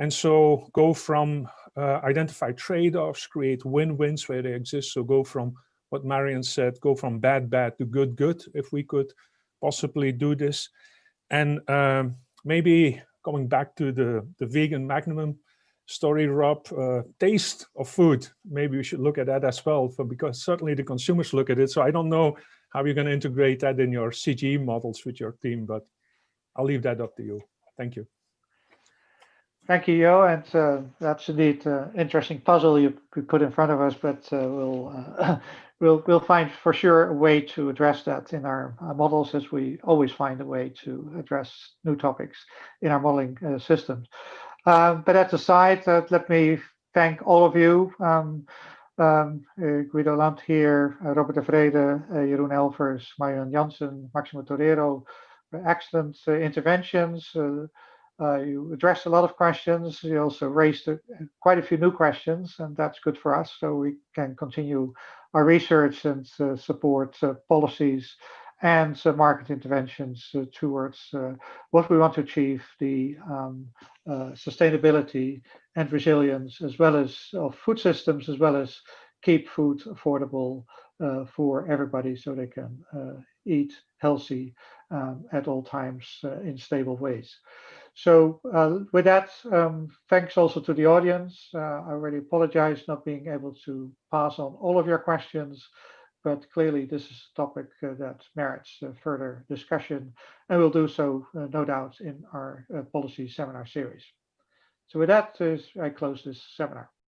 And so go from identify trade-offs, create win-wins where they exist. So go from what Marion said, go from bad to good, if we could possibly do this. And maybe coming back to the vegan Magnum story, Rob, taste of food, maybe we should look at that as well, because certainly the consumers look at it. So I don't know how you're going to integrate that in your CGE models with your team, but I'll leave that up to you. Thank you. Thank you, Jo, and that's indeed an interesting puzzle you could put in front of us, but we'll find for sure a way to address that in our models, as we always find a way to address new topics in our modeling systems. But that aside, let me thank all of you. Guido Land here, Robert de Vrede, Jeroen Elvers, Marion Jansen, Maximo Torero, excellent interventions. You addressed a lot of questions. You also raised quite a few new questions, and that's good for us, so we can continue our research and support policies and market interventions towards what we want to achieve, the sustainability and resilience, as well as of food systems, as well as keep food affordable for everybody so they can eat healthy at all times in stable ways. So with that, thanks also to the audience. I already apologize not being able to pass on all of your questions, but clearly this is a topic that merits further discussion, and we'll do so, no doubt, in our policy seminar series. So with that, I close this seminar.